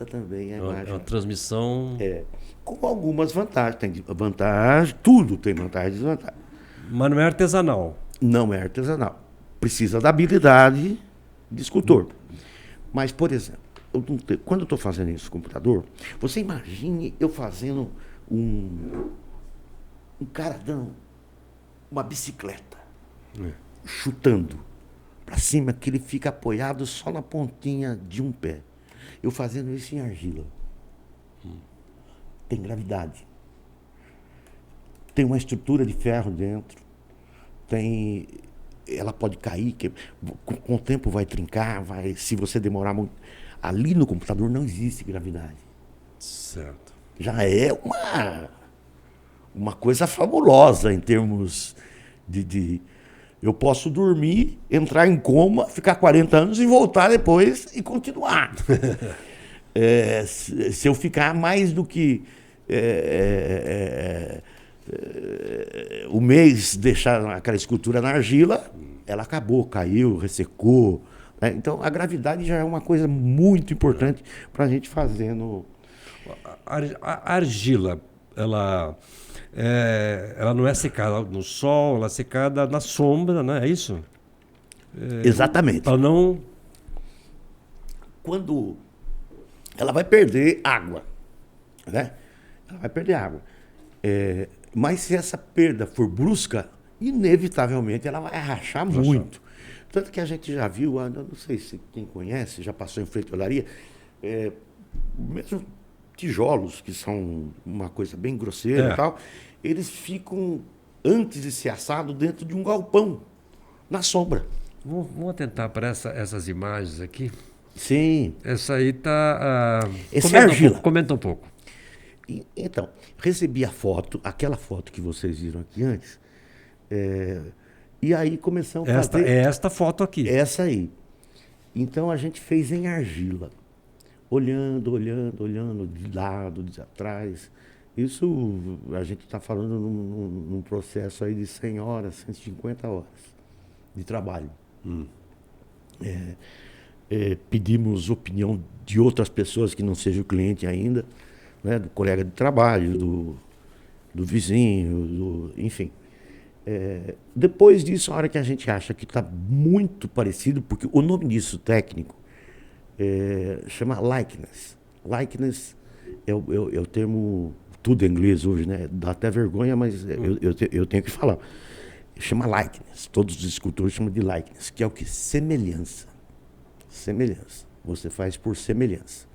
também a imagem. É uma transmissão... Com algumas vantagens. Tem vantagem, tudo tem vantagem e desvantagem. Mas não é artesanal. Não é artesanal. Precisa da habilidade de escultor. Mas, por exemplo, quando eu estou fazendo isso no computador, você imagine eu fazendo um cara dando uma bicicleta, chutando para cima, que ele fica apoiado só na pontinha de um pé. Eu fazendo isso em argila. Tem gravidade. Tem uma estrutura de ferro dentro. Ela pode cair, com o tempo vai trincar, se você demorar muito. Ali no computador não existe gravidade. Certo. Já é uma coisa fabulosa em termos de eu posso dormir, entrar em coma, ficar 40 anos e voltar depois e continuar. Se eu ficar mais do que o mês deixar aquela escultura na argila, ela acabou, caiu, ressecou. Né? Então a gravidade já é uma coisa muito importante para a gente fazer no... A argila, ela não é secada no sol, ela é secada na sombra, né? É isso? Exatamente. Para não... Quando ela vai perder água, né? Ela vai perder água. Mas se essa perda for brusca, inevitavelmente ela vai rachar muito. Tanto que a gente já viu, eu não sei se quem conhece, já passou em frente à olaria, mesmo tijolos, que são uma coisa bem grosseira e tal, eles ficam, antes de ser assado, dentro de um galpão, na sombra. Vamos atentar para essas imagens aqui. Sim. Essa aí está... Essa é argila. Comenta um pouco. Então, recebi aquela foto que vocês viram aqui antes, e aí começamos a fazer... É esta foto aqui. Essa aí. Então a gente fez em argila, olhando, de lado, de atrás. Isso a gente está falando num processo aí de 100 horas, 150 horas de trabalho. Pedimos opinião de outras pessoas que não seja o cliente ainda, né, do colega de trabalho, do vizinho, enfim. Depois disso, a hora que a gente acha que está muito parecido, porque o nome disso técnico chama likeness. Likeness é o termo, tudo em inglês hoje, né? Dá até vergonha, mas eu tenho que falar. Chama likeness, todos os escultores chamam de likeness, que é o que? Semelhança. Semelhança. Você faz por semelhança.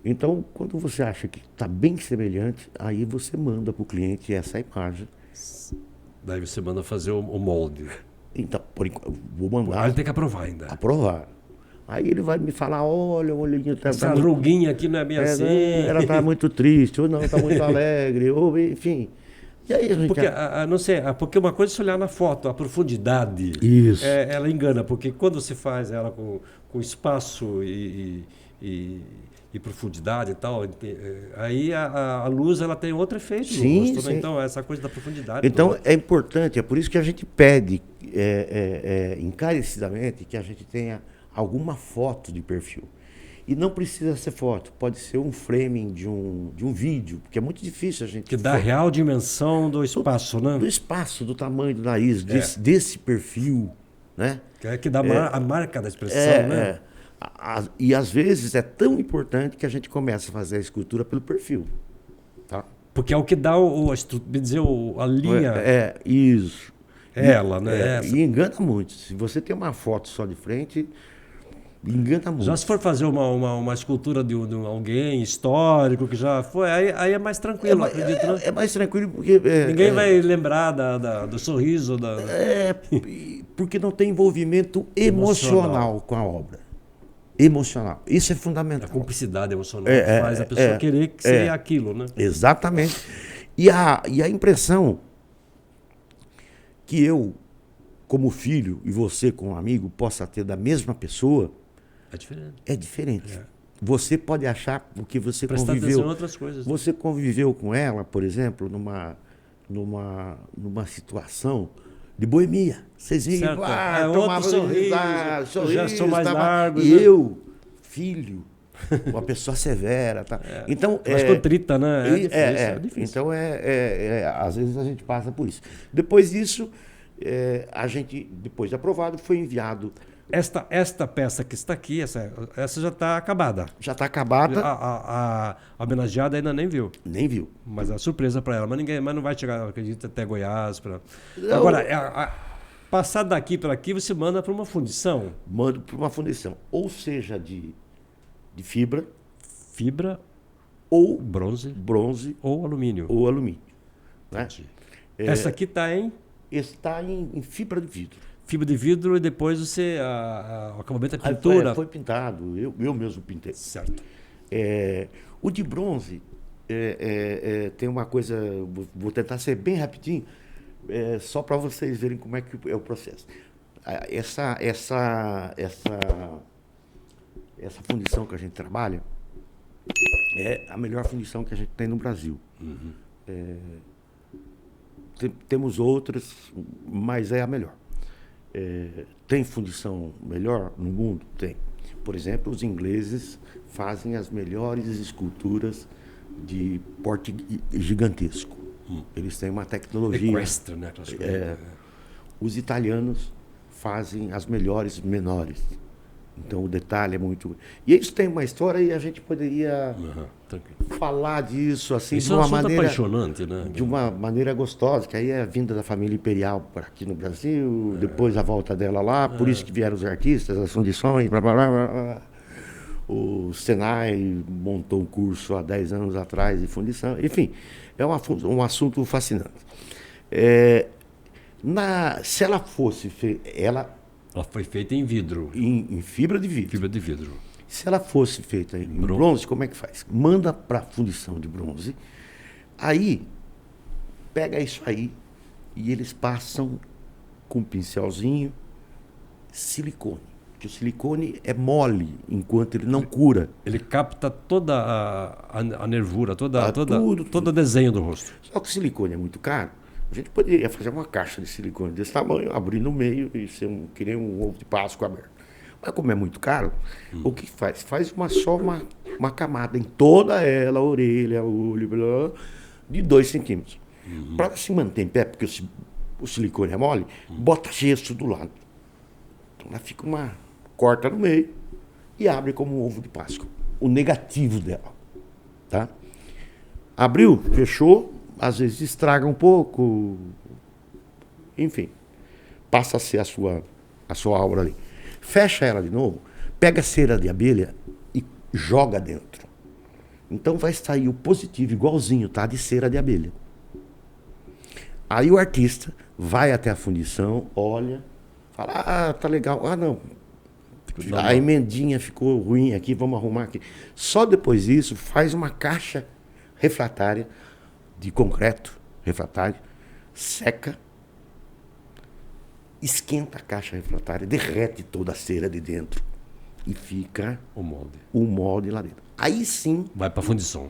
Então, quando você acha que está bem semelhante, aí você manda para o cliente essa imagem. Daí você manda fazer o molde. Então, por enquanto, vou mandar. Ele tem que aprovar ainda. Aprovar. Aí ele vai me falar, olha, o olhinho tá... Essa ruguinha aqui não é bem assim. Ela está muito triste, ou não, está muito alegre, ou enfim. E aí a gente... Porque, não sei, porque uma coisa é você olhar na foto, a profundidade. Isso. Ela engana, porque quando você faz ela com espaço e profundidade e tal, aí a luz ela tem outro efeito Sim, no rosto, sim. né? Então, essa coisa da profundidade. Então, é importante, é por isso que a gente pede encarecidamente que a gente tenha alguma foto de perfil. E não precisa ser foto, pode ser um framing de um vídeo, porque é muito difícil a gente... Que dá a real dimensão do espaço, né? Do espaço, do tamanho do nariz, desse perfil, né? Que dá a marca da expressão, né? E às vezes é tão importante que a gente começa a fazer a escultura pelo perfil. Tá? Porque é o que dá a linha. Isso. Ela, né? E engana muito. Se você tem uma foto só de frente, engana muito. Já se for fazer uma escultura de alguém histórico que já foi, aí é mais tranquilo, acredito, né? É mais tranquilo porque... Ninguém vai lembrar do sorriso. Porque não tem envolvimento emocional com a obra. Emocional. Isso é fundamental. A cumplicidade emocional que faz a pessoa querer que seja aquilo, né? Exatamente. E a impressão que eu, como filho, e você, como amigo, possa ter da mesma pessoa é diferente. Você pode achar porque você prestar conviveu... atenção em outras coisas. Você conviveu com ela, por exemplo, numa situação de boemia. Vocês iam lá, tomavam sorriso, gestos mais largos. E eu, filho, uma pessoa severa. Tá? Então, mas contrita, né? É difícil. Então, às vezes a gente passa por isso. Depois disso, a gente, depois de aprovado, foi enviado... Esta peça que está aqui, essa já está acabada. Já está acabada. A homenageada ainda nem viu. Nem viu. Mas é surpresa para ela. Mas não vai chegar, acredito, até Goiás. Agora, passar daqui para aqui, você manda para uma fundição. Mando para uma fundição. Ou seja, de fibra. Fibra. Ou bronze. Ou alumínio. Né? Essa aqui está em? Está em fibra de vidro. Fibra de vidro e depois você o acabamento da pintura. Foi pintado, eu mesmo pintei. Certo. O de bronze tem uma coisa, vou tentar ser bem rapidinho, só para vocês verem como é que é o processo. Essa fundição que a gente trabalha é a melhor fundição que a gente tem no Brasil. Uhum. Temos outras, mas é a melhor. Tem fundição melhor no mundo? Tem. Por exemplo, os ingleses fazem as melhores esculturas de porte gigantesco. Eles têm uma tecnologia... Equestre, né? Os italianos fazem as melhores menores. Então o detalhe é muito... E isso tem uma história e a gente poderia falar disso assim, isso de uma maneira apaixonante, né? De uma maneira gostosa, que aí é a vinda da família imperial por aqui no Brasil, depois a volta dela lá, por isso que vieram os artistas, as fundições, blá, blá, blá, blá. O Senai montou um curso há 10 anos atrás de fundição. Enfim, é um assunto fascinante. Se ela fosse feita... Ela foi feita em vidro. Em fibra de vidro. Fibra de vidro. Se ela fosse feita em bronze, como é que faz? Manda para fundição de bronze. Aí, pega isso aí e eles passam com um pincelzinho silicone. Porque o silicone é mole enquanto ele não cura. Ele capta toda a nervura, todo o tudo. desenho do rosto. Só que o silicone é muito caro. A gente poderia fazer uma caixa de silicone desse tamanho, abrir no meio e ser que nem um ovo de Páscoa aberto. Mas como é muito caro, o que faz? Faz só uma camada em toda ela, a orelha, o olho, blá, de 2 centímetros. Para se manter em pé, porque o silicone é mole, bota gesso do lado. Então ela fica corta no meio e abre como um ovo de Páscoa. O negativo dela. Tá? Abriu, fechou. Às vezes estraga um pouco, enfim, passa a ser a sua obra ali. Fecha ela de novo, pega cera de abelha e joga dentro. Então vai sair o positivo igualzinho, tá? De cera de abelha. Aí o artista vai até a fundição, olha, fala, tá legal. Não, a emendinha ficou ruim aqui, vamos arrumar aqui. Só depois disso faz uma caixa refratária de concreto refratário, seca, esquenta a caixa refratária, derrete toda a cera de dentro e fica o molde lá dentro. Aí sim Vai para fundição.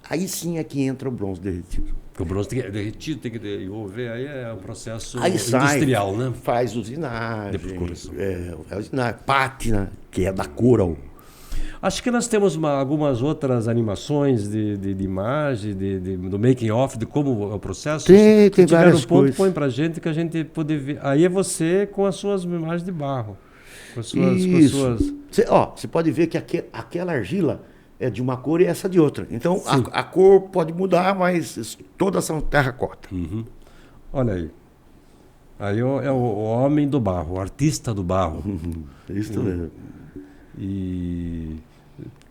é que entra o bronze derretido. Porque o bronze tem que derretido, tem que desenvolver, aí é um processo Aí industrial, sai, né? faz usinagem, Depois correção. usinagem, pátina, que é da Coral. Acho que nós temos algumas outras animações de imagem, do making off, de como é o processo. Tem Se tiver várias um ponto, coisas. põe pra gente que a gente poder ver. Aí é você com as suas imagens de barro. Com as suas... Você pode ver que aquela argila é de uma cor e essa de outra. Então a cor pode mudar, mas todas são terracota. Olha aí. Aí é o homem do barro, o artista do barro. Isso mesmo. E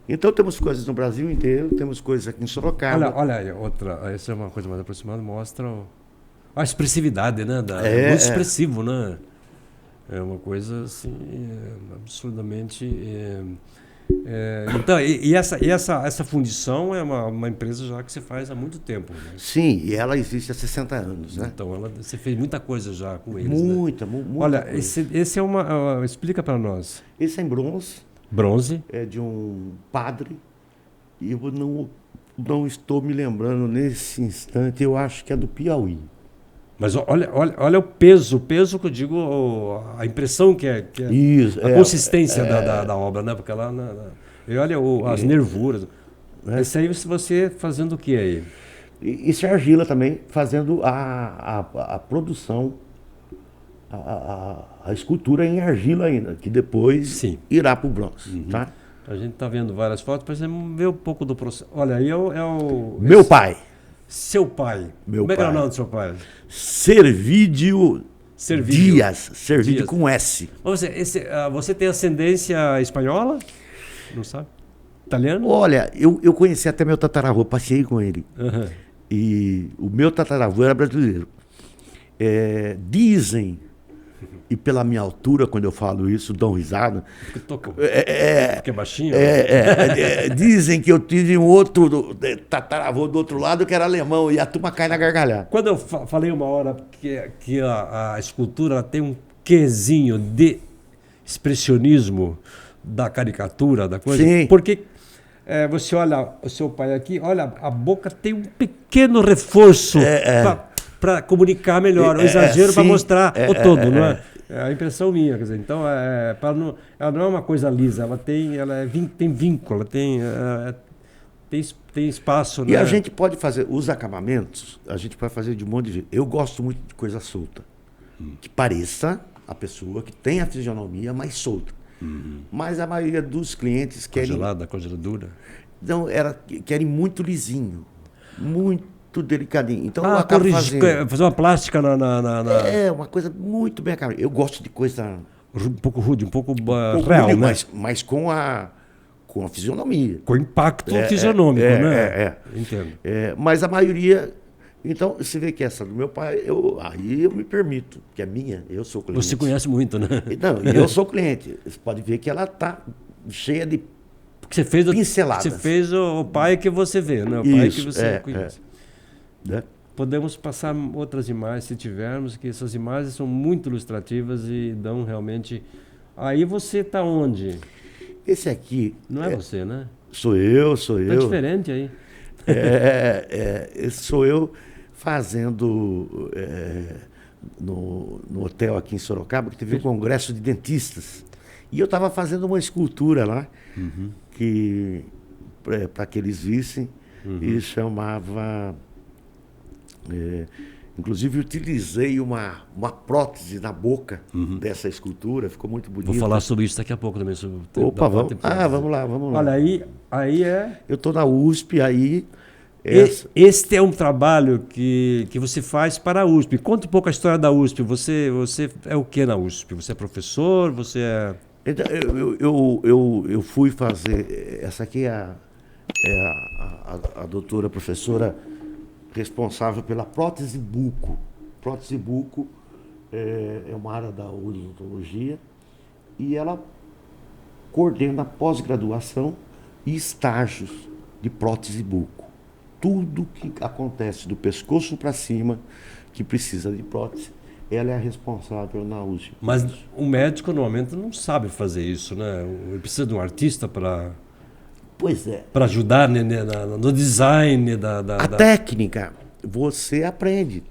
Então temos coisas no Brasil inteiro, temos coisas aqui em Sorocaba. olha aí, outra. Essa é uma coisa mais aproximada, mostra a expressividade, né? Muito É, expressivo, né? É uma coisa assim, absurdamente. Então, essa fundição é uma empresa já que você faz há muito tempo, né? Sim, e ela existe há 60 anos, né? Então, você fez muita coisa já com eles, né? Muita Olha, coisa. esse é explica para nós. Esse é em bronze, Bronze. é de um padre, e eu não estou me lembrando nesse instante, eu acho que é do Piauí. Mas olha o peso que eu digo, a impressão que é Isso, a consistência da obra, né? Porque lá e olha as nervuras. Esse aí você fazendo o que aí? Isso é argila também, fazendo a produção, a escultura em argila ainda, que depois Sim. irá para o bronze. Tá? A gente está vendo várias fotos, para você ver um pouco do processo. Olha, aí é o Meu pai, seu pai. Meu Como é que é o pai. nome do seu pai? Servídio Servídio. Dias, Servídio Dias. com S. Você tem ascendência espanhola? Não sabe? Italiano? Olha, eu conheci até meu tataravô, passei com ele. Aham. E o meu tataravô era brasileiro. Dizem, e pela minha altura, quando eu falo isso, dão risada. Porque é baixinho? Dizem que eu tive um outro tataravô do outro lado que era alemão, e a turma cai na gargalhada. Quando eu falei uma hora que a escultura ela tem um quezinho de expressionismo da caricatura, da coisa, Sim. porque você olha o seu pai aqui, olha, a boca tem um pequeno reforço para comunicar melhor, o exagero para sim. mostrar o todo, não é? É a impressão minha, quer dizer, então ela não é uma coisa lisa, ela tem vínculo, ela tem espaço, né? E a gente pode fazer os acabamentos, a gente pode fazer de um monte de jeito. Eu gosto muito de coisa solta, que pareça a pessoa que tem a fisionomia mais solta. Mas a maioria dos clientes querem, Congelada, congeladura. não, querem muito lisinho, muito delicadinho. Então eu acabo fazer uma plástica uma coisa muito bem acabada. Eu gosto de coisa um pouco rude, um pouco real, real, né? mas com a fisionomia. Com impacto fisionômico, né? É. Entendo. Mas a maioria. Então, você vê que essa do meu pai, aí eu me permito, que é minha, eu sou cliente. Você conhece muito, né? Não, eu sou cliente. Você pode ver que ela está cheia de Porque você fez pinceladas. Você fez o pai que você vê, né? O pai Isso, que você conhece. Né? Podemos passar outras imagens, se tivermos, que essas imagens são muito ilustrativas e dão realmente... Aí você está onde? Esse aqui... Não é você, né? Sou eu. Está diferente aí. Esse sou eu fazendo no hotel aqui em Sorocaba, que teve um congresso de dentistas. E eu estava fazendo uma escultura lá, que para que eles vissem, e chamava... inclusive utilizei uma prótese na boca dessa escultura, ficou muito bonito. Vou falar sobre isso daqui a pouco também. Sobre Opa, vamos lá. Olha, aí é... Eu estou na USP, aí... Este é um trabalho que você faz para a USP. Conta um pouco a história da USP. Você é o que na USP? Você é professor? Você é... Então, eu fui fazer... Essa aqui é a doutora professora responsável pela prótese buco. Prótese buco é uma área da odontologia e ela coordena pós-graduação e estágios de prótese buco. tudo que acontece do pescoço para cima, que precisa de prótese, ela é a responsável na USP. Mas o médico normalmente não sabe fazer isso, né? Ele precisa de um artista Pois é. para ajudar, né, no design A técnica você aprende,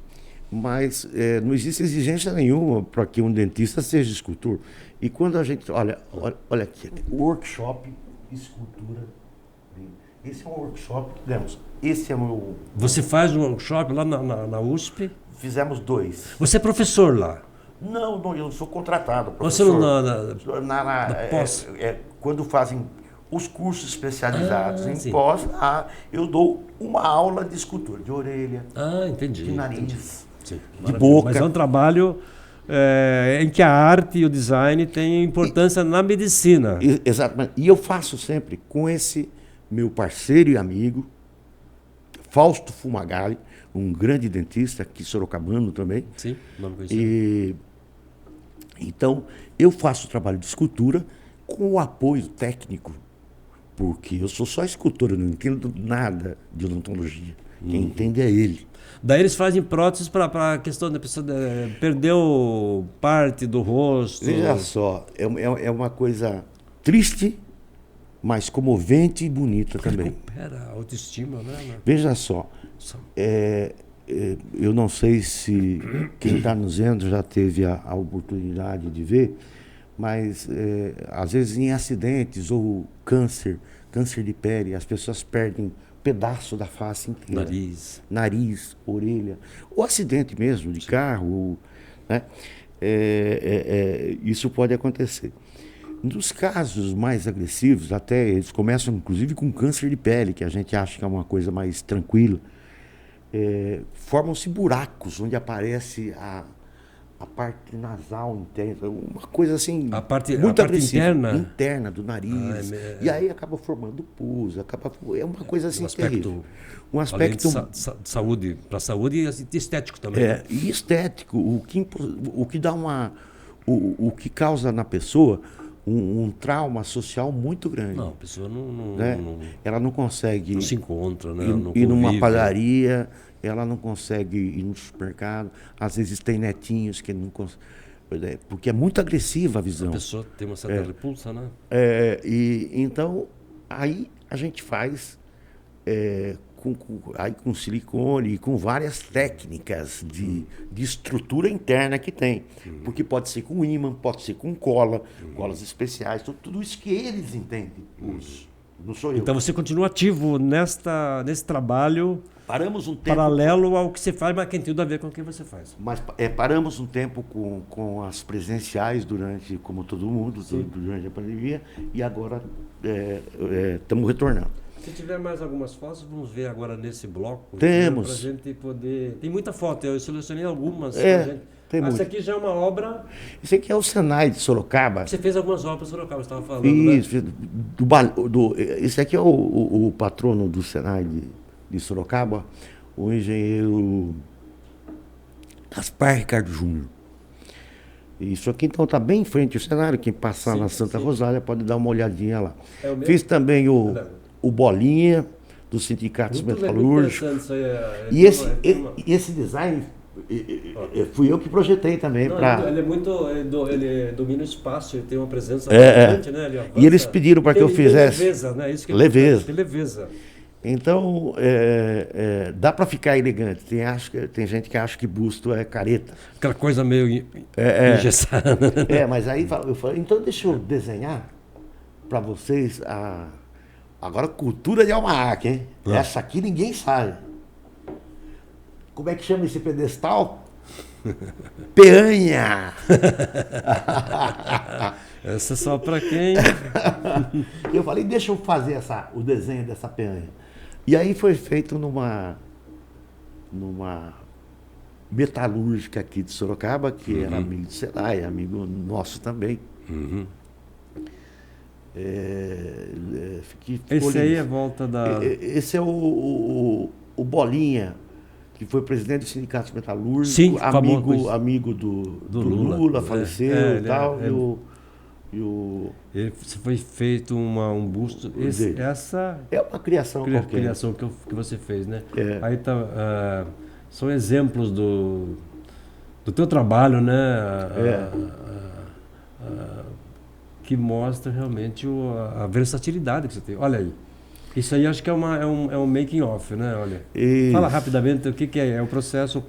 mas não existe exigência nenhuma para que um dentista seja escultor. E quando a gente... Olha aqui, workshop, escultura. Esse é um workshop, digamos, esse é o meu... Você faz um workshop lá na USP? Fizemos 2. Você é professor lá? Não, eu sou contratado, Você professor. não Na pós? quando fazem os cursos especializados em sim. pós, eu dou uma aula de escultura, de orelha, Entendi. de nariz, Entendi. Sim, de maravilha. boca. Mas é um trabalho em que a arte e o design têm importância na medicina. Exatamente. E eu faço sempre com esse meu parceiro e amigo, Fausto Fumagalli, um grande dentista, aqui sorocabano também. Sim, nome conhecido. Então, eu faço o trabalho de escultura com o apoio técnico, porque eu sou só escultor, eu não entendo nada de odontologia. Quem entende é ele. Daí eles fazem próteses para a questão da pessoa perdeu parte do rosto. Veja só, é uma coisa triste, mas comovente e bonita também. Recupera a autoestima, né? Veja só, eu não sei se quem está nos vendo já teve a oportunidade de ver, mas às vezes em acidentes ou câncer de pele, as pessoas perdem pedaço da face inteira. Nariz, orelha, ou acidente mesmo de carro, né? Isso pode acontecer. Nos casos mais agressivos, até eles começam inclusive com câncer de pele, que a gente acha que é uma coisa mais tranquila. Formam-se buracos onde aparece a parte nasal interna, uma coisa assim muito agressiva, interna do nariz. E aí acaba formando pus, é uma coisa assim terrível. Um aspecto de saúde, para a saúde e estético também. E estético, o que dá o que causa na pessoa um trauma social muito grande. Não, a pessoa ela não consegue não se encontra, né? ir numa padaria, ela não consegue ir no supermercado, às vezes tem netinhos que não conseguem, porque é muito agressiva a visão. A pessoa tem uma certa repulsa, né? Então, aí a gente faz com silicone e com várias técnicas de estrutura interna que tem. Porque pode ser com ímã, pode ser com colas especiais, tudo isso que eles entendem. Não sou eu. Então você continua ativo nesse trabalho. Paramos um tempo paralelo ao que você faz, mas que tem tudo a ver com o que você faz. Mas paramos um tempo com as presenciais como todo mundo, durante a pandemia, e agora estamos retornando. Se tiver mais algumas fotos, vamos ver agora nesse bloco. Temos. Para a gente poder... Tem muita foto, eu selecionei algumas. Essa aqui já é uma obra... Esse aqui é o Senai de Sorocaba. Você fez algumas obras de Sorocaba, você estava falando, Isso, né? Esse aqui é o patrono do Senai de Sorocaba, o engenheiro Gaspar Ricardo Júnior. Isso aqui então está bem em frente ao cenário, quem passar na Santa Rosália pode dar uma olhadinha lá. Fiz também o Bolinha, dos sindicatos metalúrgicos. E esse design fui eu que projetei também. Ele domina o espaço, ele tem uma presença bastante, né? E eles pediram para que eu fizesse. Leveza, né? Isso que leveza. Tem leveza. Então, dá para ficar elegante. Tem gente que acha que busto é careta. Aquela coisa meio engessada. Mas aí eu falei, então deixa eu desenhar para vocês agora cultura de almanaque, hein? Essa aqui ninguém sabe. Como é que chama esse pedestal? Peanha! Essa é só para quem... Eu falei, deixa eu fazer o desenho dessa peanha. E aí foi feito numa metalúrgica aqui de Sorocaba, que era amigo de Senai, amigo nosso também. Esse aí é a volta da... Esse é o Bolinha, que foi presidente do Sindicato Metalúrgico, Sim, amigo do Lula, faleceu e tal. Você foi feito um busto. Essa É uma criação qualquer. criação que você fez, né? É. Aí são exemplos do teu trabalho, né? Que mostra realmente a versatilidade que você tem. Olha aí. Isso aí acho que é um making off, né? Olha. Isso. Fala rapidamente o que é. É o processo.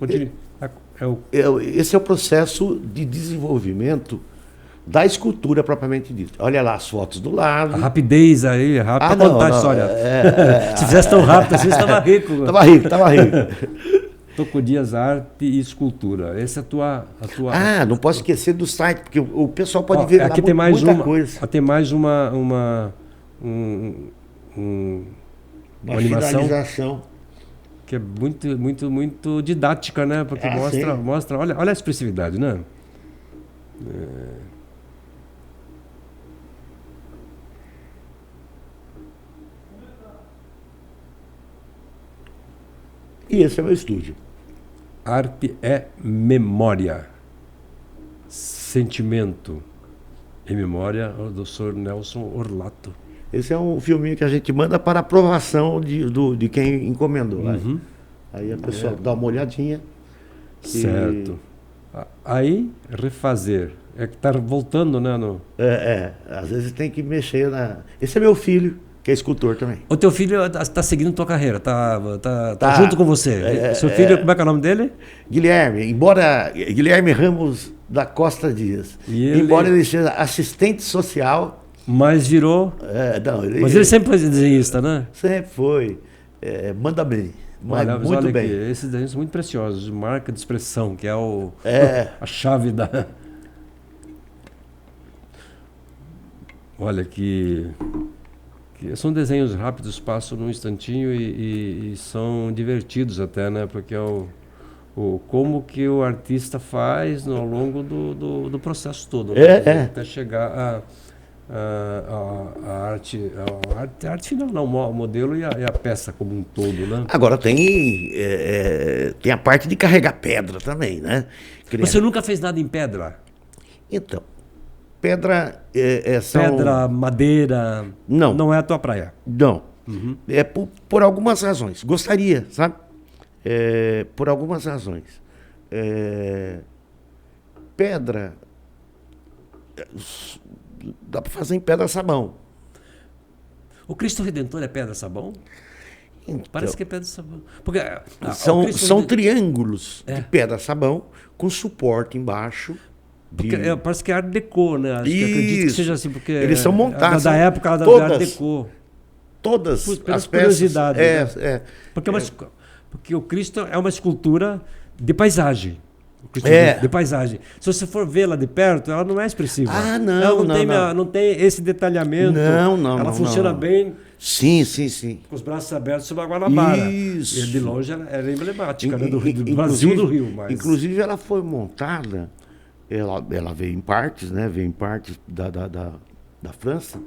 Esse é o processo de desenvolvimento da escultura propriamente dita. Olha lá as fotos do lado. A rapidez aí, rápido para contar a história. Se fizesse tão rápido assim, você estava rico. Tava rico. Toco Dias Arte e Escultura. Essa é a tua. Não posso esquecer do site, porque o pessoal pode ver aqui lá tem mais muita coisa. Tem mais uma animação finalização. que é muito, muito, muito didática, né? Porque mostra, olha a expressividade, né? E esse é o meu estúdio. Arte é memória, sentimento. Em memória ao Dr. Nelson Orlato. Esse é um filminho que a gente manda para aprovação de quem encomendou. Uhum. Aí a pessoa dá uma olhadinha. Certo. Aí, refazer. É que tá voltando, né? Às vezes tem que mexer na... Esse é meu filho, que é escultor também. O teu filho está seguindo tua carreira, tá junto com você. Seu filho, como é que é o nome dele? Guilherme Ramos da Costa Dias. Embora ele seja assistente social... Mas virou... Mas ele sempre foi desenhista, né? Sempre foi. Manda bem. Muito bem. Aqui, esses desenhos são muito preciosos. Marca de expressão, que é a chave da... Olha que são desenhos rápidos, passam num instantinho e são divertidos até, né? Porque é como que o artista faz ao longo do processo todo, né? Até chegar a arte final, não, o modelo e a peça como um todo, né? Agora tem a parte de carregar pedra também, né? Você nunca fez nada em pedra? Então, pedra pedra, madeira, não é a tua praia? Não. Uhum. É por algumas razões. Gostaria, sabe? Por algumas razões. Pedra dá para fazer em pedra-sabão. O Cristo Redentor é pedra-sabão? Então, parece que é pedra-sabão. Porque são triângulos de pedra-sabão com suporte embaixo. Porque parece que é Art Deco, né? Acredito que seja assim, porque eles são montados. Da época da Art Deco. Todas as curiosidades. Né? Porque o Cristo é uma escultura de paisagem. De paisagem. Se você for vê-la de perto, ela não é expressiva. Ela não tem esse detalhamento. Ela funciona bem. Sim. Com os braços abertos sobre a Guanabara. Isso. E de longe ela era emblemática, né? Do Brasil, do Rio. Inclusive ela foi montada, ela veio em partes, né? Veio em partes da França.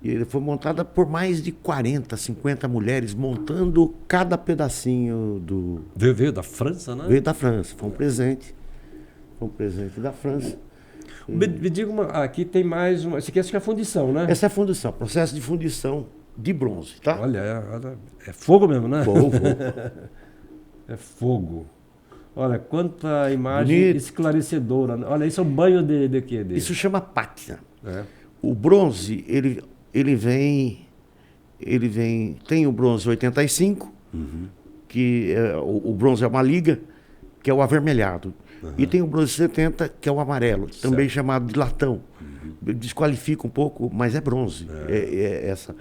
E ele foi montada por mais de 40, 50 mulheres, montando cada pedacinho do... Veio da França, né? Veio da França, foi um presente. Foi um presente da França. Me diga aqui tem mais uma... Esse aqui acho que é a fundição, né? Essa é a fundição, processo de fundição de bronze, tá? Olha, é fogo mesmo, né? Fogo. É fogo. Olha, quanta imagem esclarecedora. Olha, isso é um banho de quê? Isso chama pátina. O bronze, ele vem, tem o bronze 85, que o bronze é uma liga, que é o avermelhado. E tem o bronze 70, que é o amarelo, também chamado de latão. Desqualifica um pouco, mas é bronze. Essa.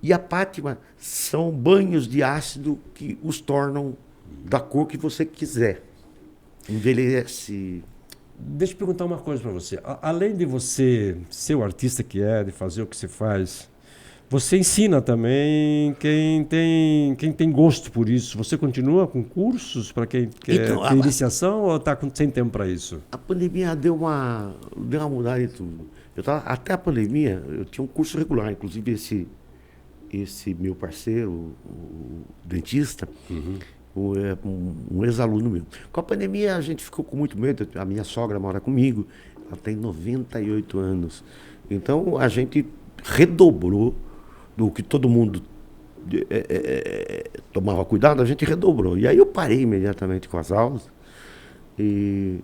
E a pátina são banhos de ácido que os tornam da cor que você quiser. Envelhece. Deixa eu perguntar uma coisa para você. Além de você ser o artista que de fazer o que você faz, você ensina também quem tem gosto por isso. Você continua com cursos para quem quer ter iniciação ou está sem tempo para isso? A pandemia deu uma mudada em tudo. Até a pandemia, eu tinha um curso regular, inclusive esse meu parceiro, o dentista, um ex-aluno meu. Com a pandemia, a gente ficou com muito medo. A minha sogra mora comigo. Ela tem 98 anos. Então a gente redobrou do que todo mundo tomava cuidado, a gente redobrou. E aí eu parei imediatamente com as aulas e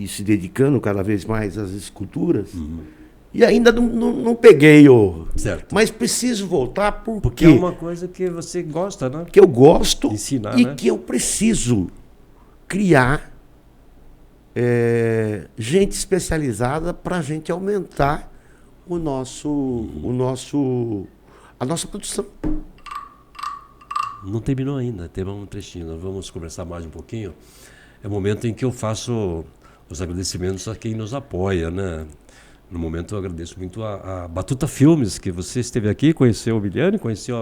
se dedicando cada vez mais às esculturas. E ainda não peguei o... Certo. Mas preciso voltar Porque é uma coisa que você gosta, né? que eu gosto Ensinar, e né? que eu preciso criar gente especializada para a gente aumentar a nossa produção. Não terminou ainda, tem um trechinho, nós vamos conversar mais um pouquinho. É o momento em que eu faço os agradecimentos a quem nos apoia, né? No momento eu agradeço muito a Batuta Filmes, que você esteve aqui, conheceu o Miliane, conheceu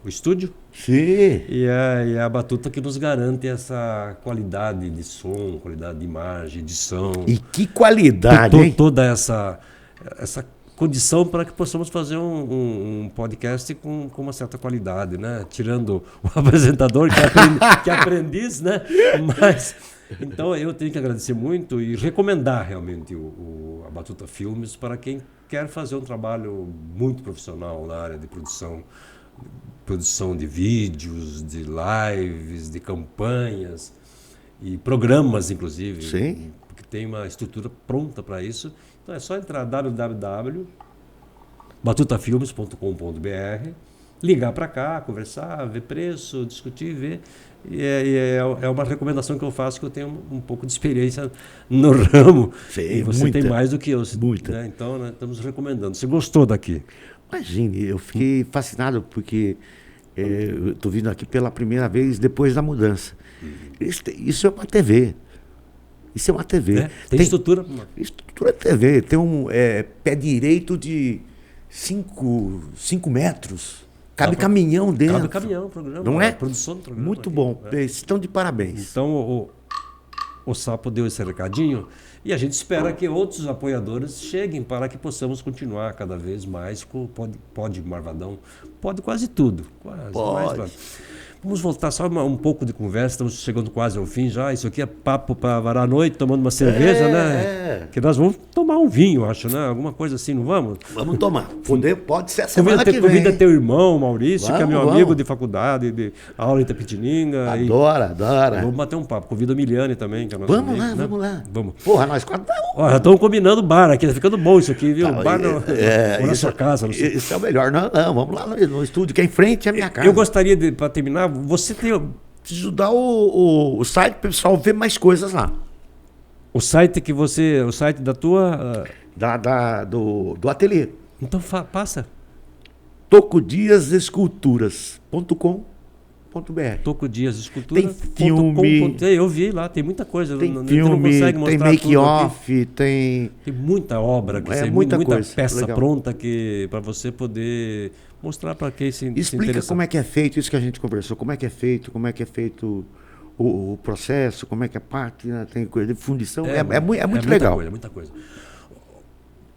o estúdio. Sim. E é a Batuta que nos garante essa qualidade de som, qualidade de imagem, edição. E que qualidade, hein? Toda essa condição para que possamos fazer um podcast com uma certa qualidade, né? Tirando o apresentador, que é aprendiz, né? Mas, então eu tenho que agradecer muito e recomendar realmente a Batuta Filmes para quem quer fazer um trabalho muito profissional na área de produção de vídeos, de lives, de campanhas e programas, inclusive. Sim. Porque tem uma estrutura pronta para isso. Então é só entrar www.batutafilmes.com.br, ligar para cá, conversar, ver preço, discutir, ver. E é uma recomendação que eu faço, que eu tenho um pouco de experiência no ramo. Sim, e você muita, tem mais do que eu. muita. Né? Então, nós estamos recomendando. Você gostou daqui? Imagine, eu fiquei fascinado porque eu estou vindo aqui pela primeira vez depois da mudança. Isso é uma TV. Isso é uma TV. Tem estrutura. Estrutura TV. Tem um pé direito de 5 metros. Cabe caminhão dentro. Cabe caminhão, programa. Não é? Produção do programa. Muito aqui, bom. né? Estão de parabéns. Então, o Sapo deu esse recadinho e a gente espera que outros apoiadores cheguem para que possamos continuar cada vez mais com o Pode Marvadão. Pode quase tudo. Pode. Vamos voltar só um pouco de conversa, estamos chegando quase ao fim já. Isso aqui é papo para varar a noite, tomando uma cerveja, né? Que nós vamos tomar um vinho, acho, né? Alguma coisa assim, não vamos? Vamos tomar. Pode ser a semana que vem. Convida teu irmão, Maurício, que é meu Vamos. amigo de faculdade, de aula em Itapetininga. Adora. Vamos bater um papo. Convida a Miliane também, que é nossa amiga, né? Vamos lá. Vamos. Porra, nós quatro. Ó, já estamos combinando o bar aqui, tá ficando bom isso aqui, viu? Tá, O bar ou na sua casa. Não sei. Isso é o melhor. Não, vamos lá no estúdio, que é em frente à minha casa. Eu gostaria, para terminar, você tem Preciso dar o site para o pessoal ver mais coisas lá. o site o site da tua... Do ateliê. Então passa. tocodiasesculturas.com.br. Toco Dias Escultura. Tem filme. Eu vi lá, tem muita coisa. Tem não filme, consegue tem mostrar tudo aqui. make-off, tem... Tem muita obra, É tem muita muita coisa, peça legal. pronta para você poder mostrar para quem se Explica interessa. como é que é feito, isso que a gente conversou, como é que é feito o processo, como é que é parte, né? Tem coisa de fundição, é muito legal. Muita coisa.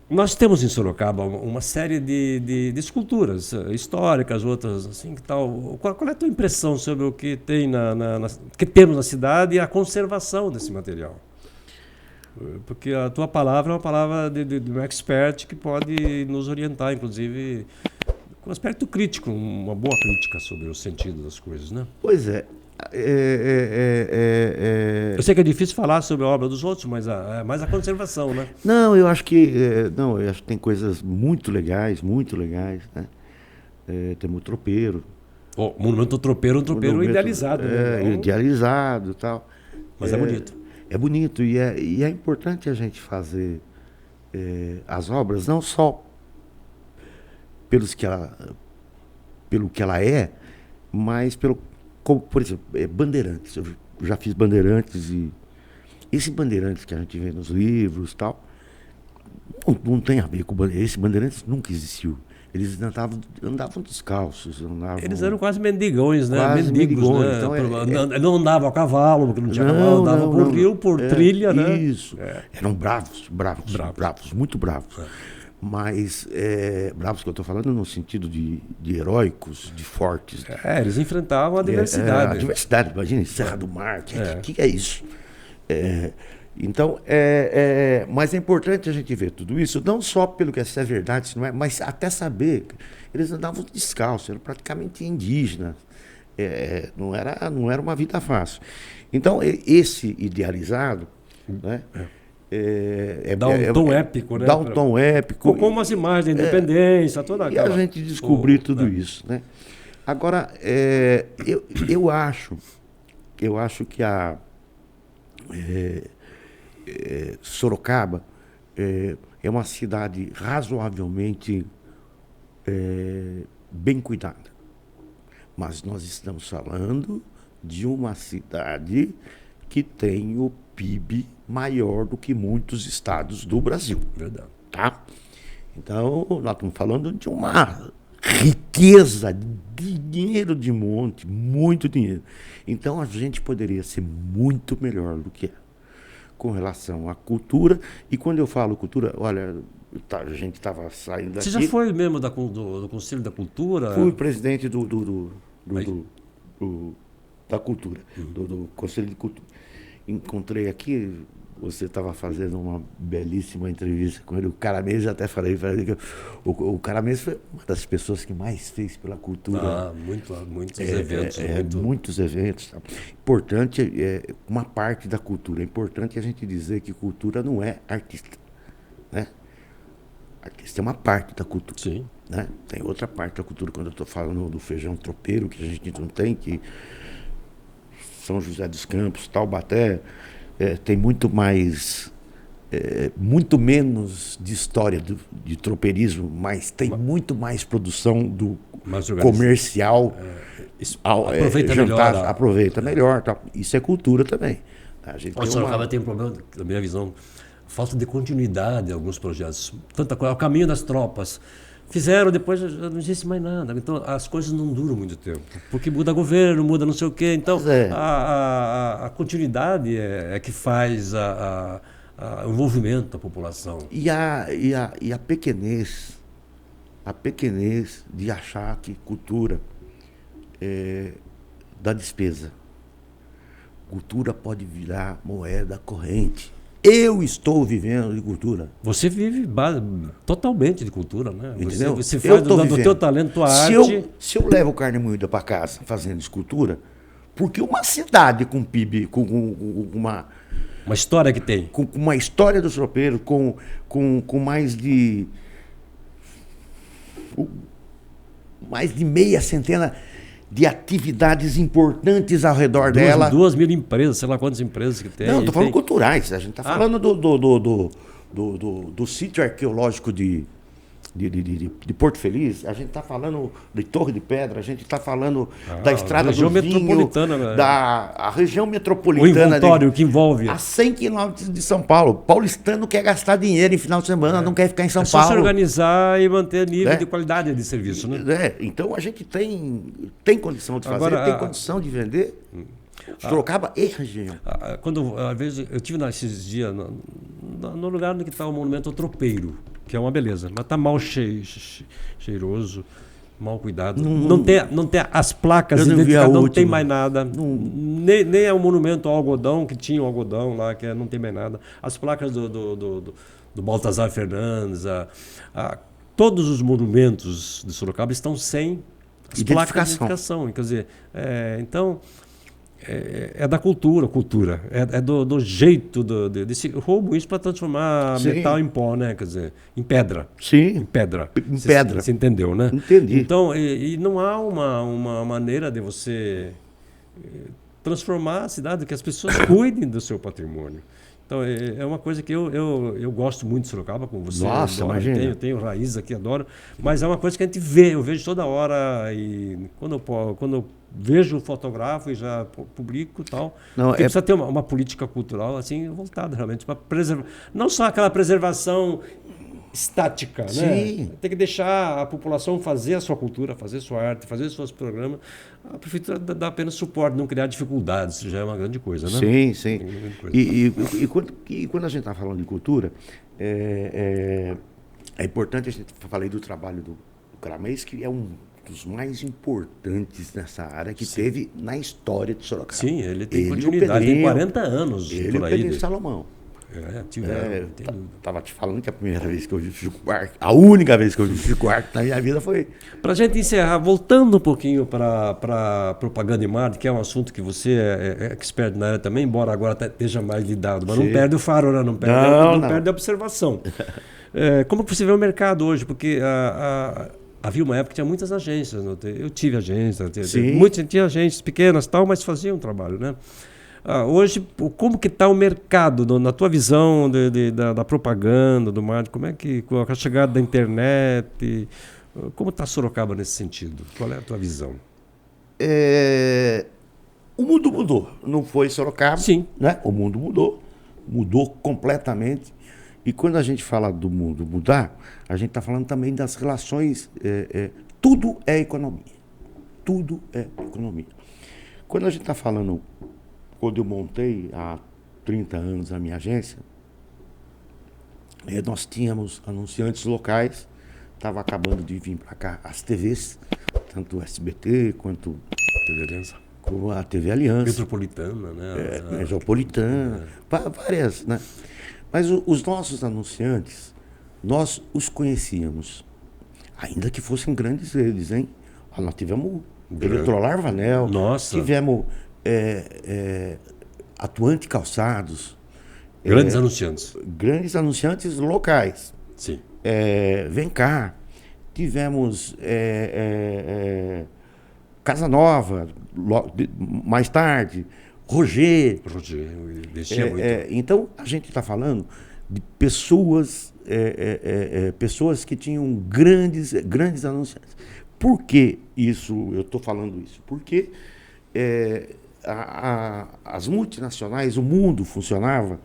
Nós temos em Sorocaba uma série de esculturas históricas, outras assim, que tal. Qual é a tua impressão sobre o que tem que temos na cidade e a conservação desse material? Porque a tua palavra é uma palavra de um expert que pode nos orientar, inclusive, com um aspecto crítico, uma boa crítica sobre o sentido das coisas, né? Pois é. Eu sei que é difícil falar sobre a obra dos outros, mas mais a conservação, né? Não, eu acho que tem coisas muito legais, né? Temos o tropeiro. O Monumento ao Tropeiro é um tropeiro idealizado. Né? Idealizado e tal. Mas é bonito. É bonito e é importante a gente fazer as obras não só pelo que ela é, mas como, por exemplo, Bandeirantes. Eu já fiz Bandeirantes e esse Bandeirantes que a gente vê nos livros e tal, não tem a ver com Bandeirantes. Esse Bandeirantes nunca existiu. Eles andavam descalços. Eles eram quase mendigões, né? Quase mendigões, né? então não andavam a cavalo, porque não tinha cavalo, andavam por rio, por trilha, né? Isso. Eram bravos, muito bravos. Mas bravos que eu estou falando no sentido de heróicos, de fortes. Eles enfrentavam a diversidade. A diversidade, imagina, Serra do Mar, que é isso? Então, mas é importante a gente ver tudo isso, não só pelo que é verdade, se não é, mas até saber. Eles andavam descalços, eram praticamente indígenas. Não era uma vida fácil. Então, esse idealizado, né, dá um tom épico, né? Dá um tom épico. Com umas imagens da independência, toda aquela... E a gente descobrir tudo isso, né? Agora, eu acho que a Sorocaba é uma cidade razoavelmente bem cuidada. Mas nós estamos falando de uma cidade que tem o PIB maior do que muitos estados do Brasil. Verdade. Tá? Então, nós estamos falando de uma riqueza de dinheiro de monte, muito dinheiro. Então, a gente poderia ser muito melhor do que é com relação à cultura. E quando eu falo cultura, olha, a gente estava saindo daqui... Você já foi membro do Conselho da Cultura? Fui presidente da Cultura, do Conselho de Cultura. Encontrei aqui, você estava fazendo uma belíssima entrevista com ele, o Caramês, até falei que o Caramês foi uma das pessoas que mais fez pela cultura. Muitos eventos. Muitos eventos. Importante, uma parte da cultura. É importante a gente dizer que cultura não é artista, né? Artista é uma parte da cultura. Sim. Né? Tem outra parte da cultura, quando eu estou falando do feijão tropeiro, que a gente não tem, que São José dos Campos, Taubaté, tem muito mais, muito menos de história de tropeirismo, mas tem muito mais produção do comercial. Aproveita jantar, melhor. Aproveita melhor. Tá? Isso é cultura também. O Sorocaba tem um problema, na minha visão, falta de continuidade em alguns projetos. Tanta coisa, o caminho das tropas. Fizeram, depois já não existe mais nada. Então, as coisas não duram muito tempo. Porque muda governo, muda não sei o quê. Então, a continuidade é que faz o envolvimento da população. E a pequenez de achar que cultura dá despesa. Cultura pode virar moeda corrente. Eu estou vivendo de cultura. Você vive totalmente de cultura, né? Entendeu? Você faz do teu talento, tua arte. Se eu levo carne moída para casa fazendo escultura, porque uma cidade com PIB, com uma história que tem. Com uma história do tropeiro, com mais de meia centena de atividades importantes ao redor dela. 2.000 empresas, sei lá quantas empresas que tem. Não, estou falando culturais. A gente está falando do sítio arqueológico de Porto Feliz, a gente está falando de Torre de Pedra, a gente está falando da Estrada do Vinho, a região metropolitana. O envoltório que envolve. A 100 quilômetros de São Paulo. Paulistano quer gastar dinheiro em final de semana, não quer ficar em São Paulo. É só se organizar e manter nível de qualidade de serviço, né? Então a gente tem condição de fazer, tem condição de vender. Sorocaba e região. Às vezes, eu estive nesses dias no lugar onde está o monumento ao tropeiro, que é uma beleza, mas está mal cheiroso, mal cuidado. Não tem as placas identificadas, não tem mais nada. Nem é o monumento ao algodão, que tinha o algodão lá, que não tem mais nada. As placas do Baltazar Fernandes, todos os monumentos de Sorocaba estão sem as placas de identificação. Quer dizer, então... É da cultura, é do jeito desse roubo isso para transformar metal em pó, né? Quer dizer, em pedra. Sim. Em pedra. Pedra. Você entendeu, né? Entendi. Então, e não há uma maneira de você transformar a cidade, que as pessoas cuidem do seu patrimônio. Então, é uma coisa que eu gosto muito de Sorocaba, como você. Nossa, imagina. Eu tenho raiz aqui, adoro. Mas é uma coisa que a gente vê, eu vejo toda hora. E quando eu vejo, fotografo e já publico e tal. Porque precisa ter uma política cultural assim, voltada realmente para preservar. Não só aquela preservação estática, Sim. né? Tem que deixar a população fazer a sua cultura, fazer a sua arte, fazer os seus programas. A prefeitura dá apenas suporte, não criar dificuldades, isso já é uma grande coisa, né? Sim, sim. E quando a gente está falando de cultura, é importante, a gente falei do trabalho do Caramês, que é um dos mais importantes nessa área que teve na história de Sorocaba. Sim, ele tem continuidade, tem 40 anos ele por aí. Pedrinho Salomão. Tiveram. Tava te falando que a primeira vez que eu vi Chico Buarque, a única vez que eu vi Chico Buarque na minha vida foi... Para a gente encerrar, voltando um pouquinho para propaganda e marketing, que é um assunto que você é expert na área também, embora agora esteja mais lidado, mas não perde o faro, né? Não perde a observação. Como que você vê o mercado hoje? Porque havia uma época que tinha muitas agências. Eu tive agências, tinha agências pequenas, tal, mas faziam um trabalho, né? Hoje, como que está o mercado, na tua visão da propaganda, do marketing? Como é que, com a chegada da internet, como está Sorocaba nesse sentido? Qual é a tua visão? O mundo mudou, não foi Sorocaba, Sim. Né? O mundo mudou completamente. E quando a gente fala do mundo mudar, a gente está falando também das relações, tudo é economia. Tudo é economia. Quando a gente está falando, quando eu montei há 30 anos a minha agência, nós tínhamos anunciantes locais, estava acabando de vir para cá as TVs, tanto o SBT quanto como a TV Aliança. Metropolitana, né? Metropolitana, várias, né? Mas os nossos anunciantes, nós os conhecíamos, ainda que fossem grandes redes, hein? Nós tivemos Eletrolar Vanel, tivemos Atuante Calçados. Grandes anunciantes. Grandes anunciantes locais. Sim. Vem cá, tivemos Casa Nova, mais tarde, Roger, investia muito. Então, a gente está falando de pessoas, pessoas que tinham grandes anunciantes. Por que isso? Eu estou falando isso? Porque as multinacionais, o mundo funcionava,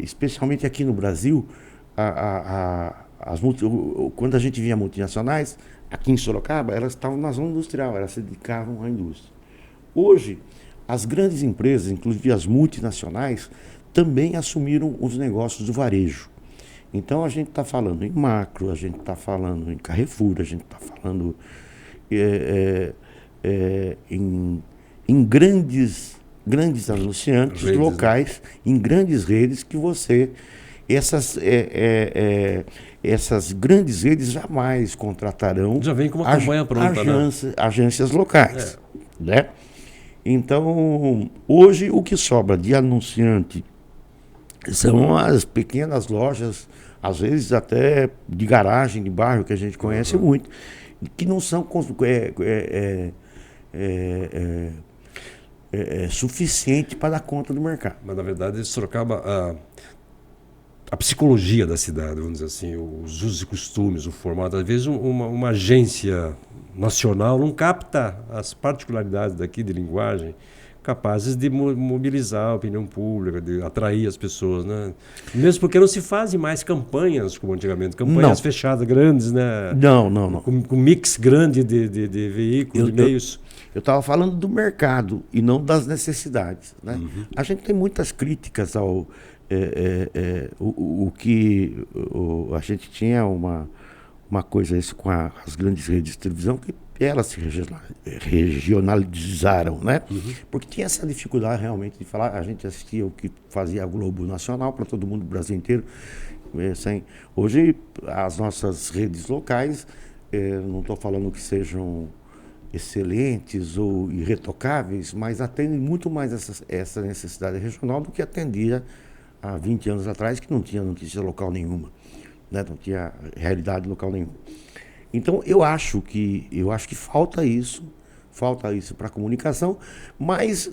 especialmente aqui no Brasil, quando a gente via multinacionais, aqui em Sorocaba, elas estavam na zona industrial, elas se dedicavam à indústria. Hoje, as grandes empresas, inclusive as multinacionais, também assumiram os negócios do varejo. Então, a gente está falando em Macro, a gente está falando em Carrefour, a gente está falando em grandes anunciantes locais, né? Em grandes redes que você... Essas grandes redes jamais contratarão... Já vem com uma campanha pronta, agências locais, né? Então, hoje, o que sobra de anunciante são as pequenas lojas, às vezes até de garagem, de bairro, que a gente conhece muito, que não são suficiente para dar conta do mercado. Mas, na verdade, Sorocaba, a psicologia da cidade, vamos dizer assim, os usos e costumes, o formato, às vezes uma agência nacional não capta as particularidades daqui de linguagem capazes de mobilizar a opinião pública, de atrair as pessoas, né? Mesmo porque não se fazem mais campanhas como antigamente, campanhas fechadas, grandes, né? Não. Com mix grande de veículos, de meios. Eu estava falando do mercado e não das necessidades, né? A gente tem muitas críticas ao... a gente tinha uma coisa isso com as grandes redes de televisão, que elas se regionalizaram, né? Porque tinha essa dificuldade realmente de falar, a gente assistia o que fazia a Globo Nacional para todo mundo, o Brasil inteiro. Hoje, as nossas redes locais, não estou falando que sejam excelentes ou irretocáveis, mas atendem muito mais essa necessidade regional do que atendia há 20 anos atrás, que não tinha notícia local nenhuma, né? Não tinha realidade local nenhuma. Então, eu acho que falta isso para a comunicação, mas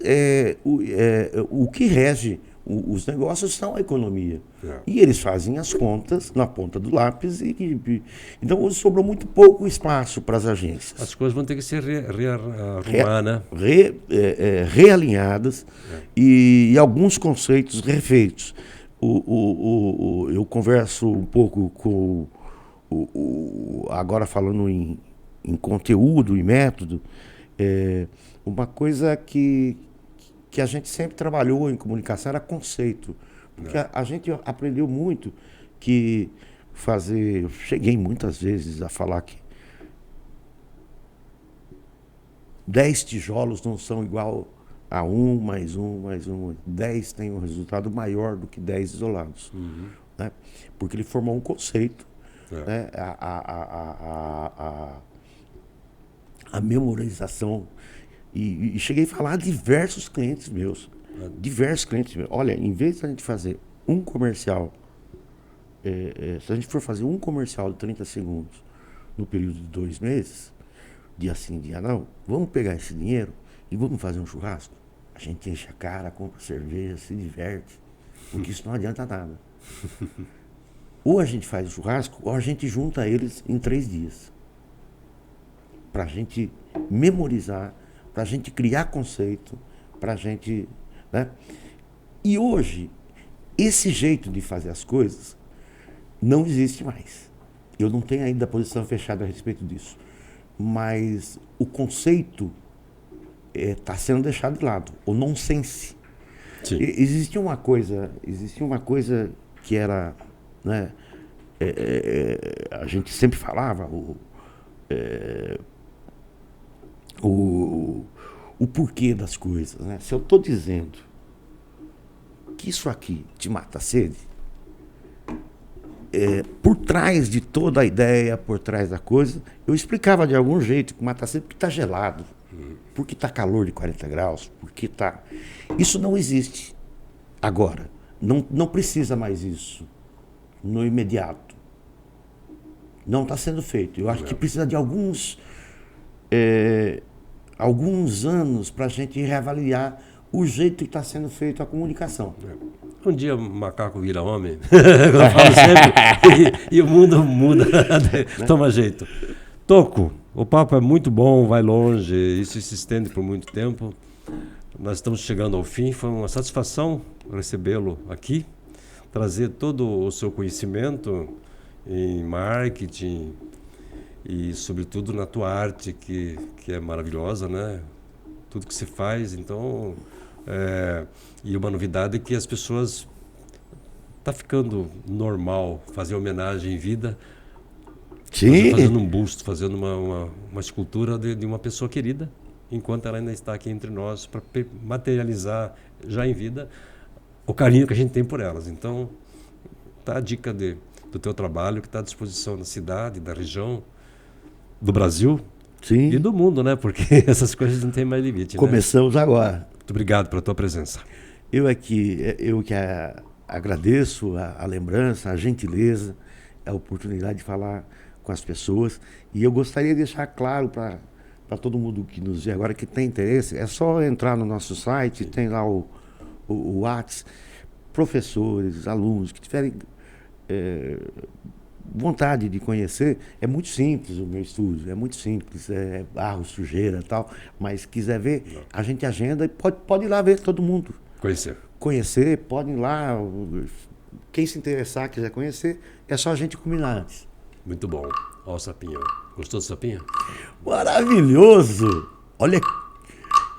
o que rege os negócios são a economia. E eles fazem as contas na ponta do lápis. Então, hoje sobrou muito pouco espaço para as agências. As coisas vão ter que ser rearrumadas, realinhadas e alguns conceitos refeitos. Eu converso um pouco com... agora falando em conteúdo e método, uma coisa que a gente sempre trabalhou em comunicação era conceito. Porque a gente aprendeu muito que eu cheguei muitas vezes a falar que 10 tijolos não são igual A um, mais um, mais um. 10 tem um resultado maior do que 10 isolados. Né? Porque ele formou um conceito. Né? A memorização. E cheguei a falar a diversos clientes meus. Diversos clientes meus. Olha, em vez de a gente fazer um comercial, se a gente for fazer um comercial de 30 segundos no período de 2 meses, dia sim, dia não, vamos pegar esse dinheiro e vamos fazer um churrasco. A gente enche a cara, compra cerveja, se diverte, porque isso não adianta nada. Ou a gente faz o churrasco, ou a gente junta eles em 3 dias. Para a gente memorizar, para a gente criar conceito, para a gente... Né? E hoje, esse jeito de fazer as coisas não existe mais. Eu não tenho ainda posição fechada a respeito disso. Mas o conceito está sendo deixado de lado, o nonsense. Existia uma coisa que era, né, a gente sempre falava o porquê das coisas. Né? Se eu estou dizendo que isso aqui te mata a sede, por trás de toda a ideia, por trás da coisa, eu explicava de algum jeito que mata a sede porque está gelado. Porque está calor de 40 graus, porque está... Isso não existe agora. Não precisa mais isso no imediato. Não está sendo feito. Eu acho que precisa de alguns anos para a gente reavaliar o jeito que está sendo feito a comunicação. Um dia o macaco vira homem, eu falo sempre, e o mundo muda, toma jeito. Toco, o papo é muito bom, vai longe, isso se estende por muito tempo. Nós estamos chegando ao fim, foi uma satisfação recebê-lo aqui, trazer todo o seu conhecimento em marketing e, sobretudo, na tua arte, que é maravilhosa, né? Tudo que se faz, então... e uma novidade é que as pessoas... Está ficando normal fazer homenagem em vida... Sim. Fazendo um busto, fazendo uma escultura de uma pessoa querida, enquanto ela ainda está aqui entre nós, para materializar já em vida o carinho que a gente tem por elas. Então, tá a dica do teu trabalho, que está à disposição da cidade, da região, do Brasil. Sim. E do mundo, né? Porque essas coisas não têm mais limite. Começamos, né? Agora. Muito obrigado pela tua presença. Eu que agradeço a lembrança, a gentileza, a oportunidade de falar com as pessoas, e eu gostaria de deixar claro para todo mundo que nos vê agora, que tem interesse, é só entrar no nosso site, tem lá o WhatsApp, professores, alunos que tiverem vontade de conhecer, é muito simples o meu estúdio, é muito simples, barro, sujeira e tal, mas quiser ver, a gente agenda e pode ir lá ver todo mundo. Conhecer, pode ir lá, quem se interessar, quiser conhecer, é só a gente combinar antes. Muito bom. Olha o sapinho. Gostou do sapinho? Maravilhoso! Olha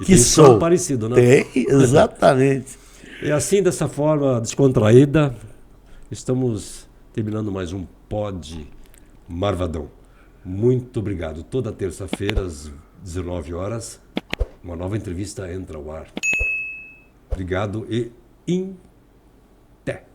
que som parecido, né? Tem, exatamente. E assim, dessa forma descontraída, estamos terminando mais um Pod Marvadão. Muito obrigado. Toda terça-feira, às 19 horas, uma nova entrevista entra ao ar. Obrigado e em té.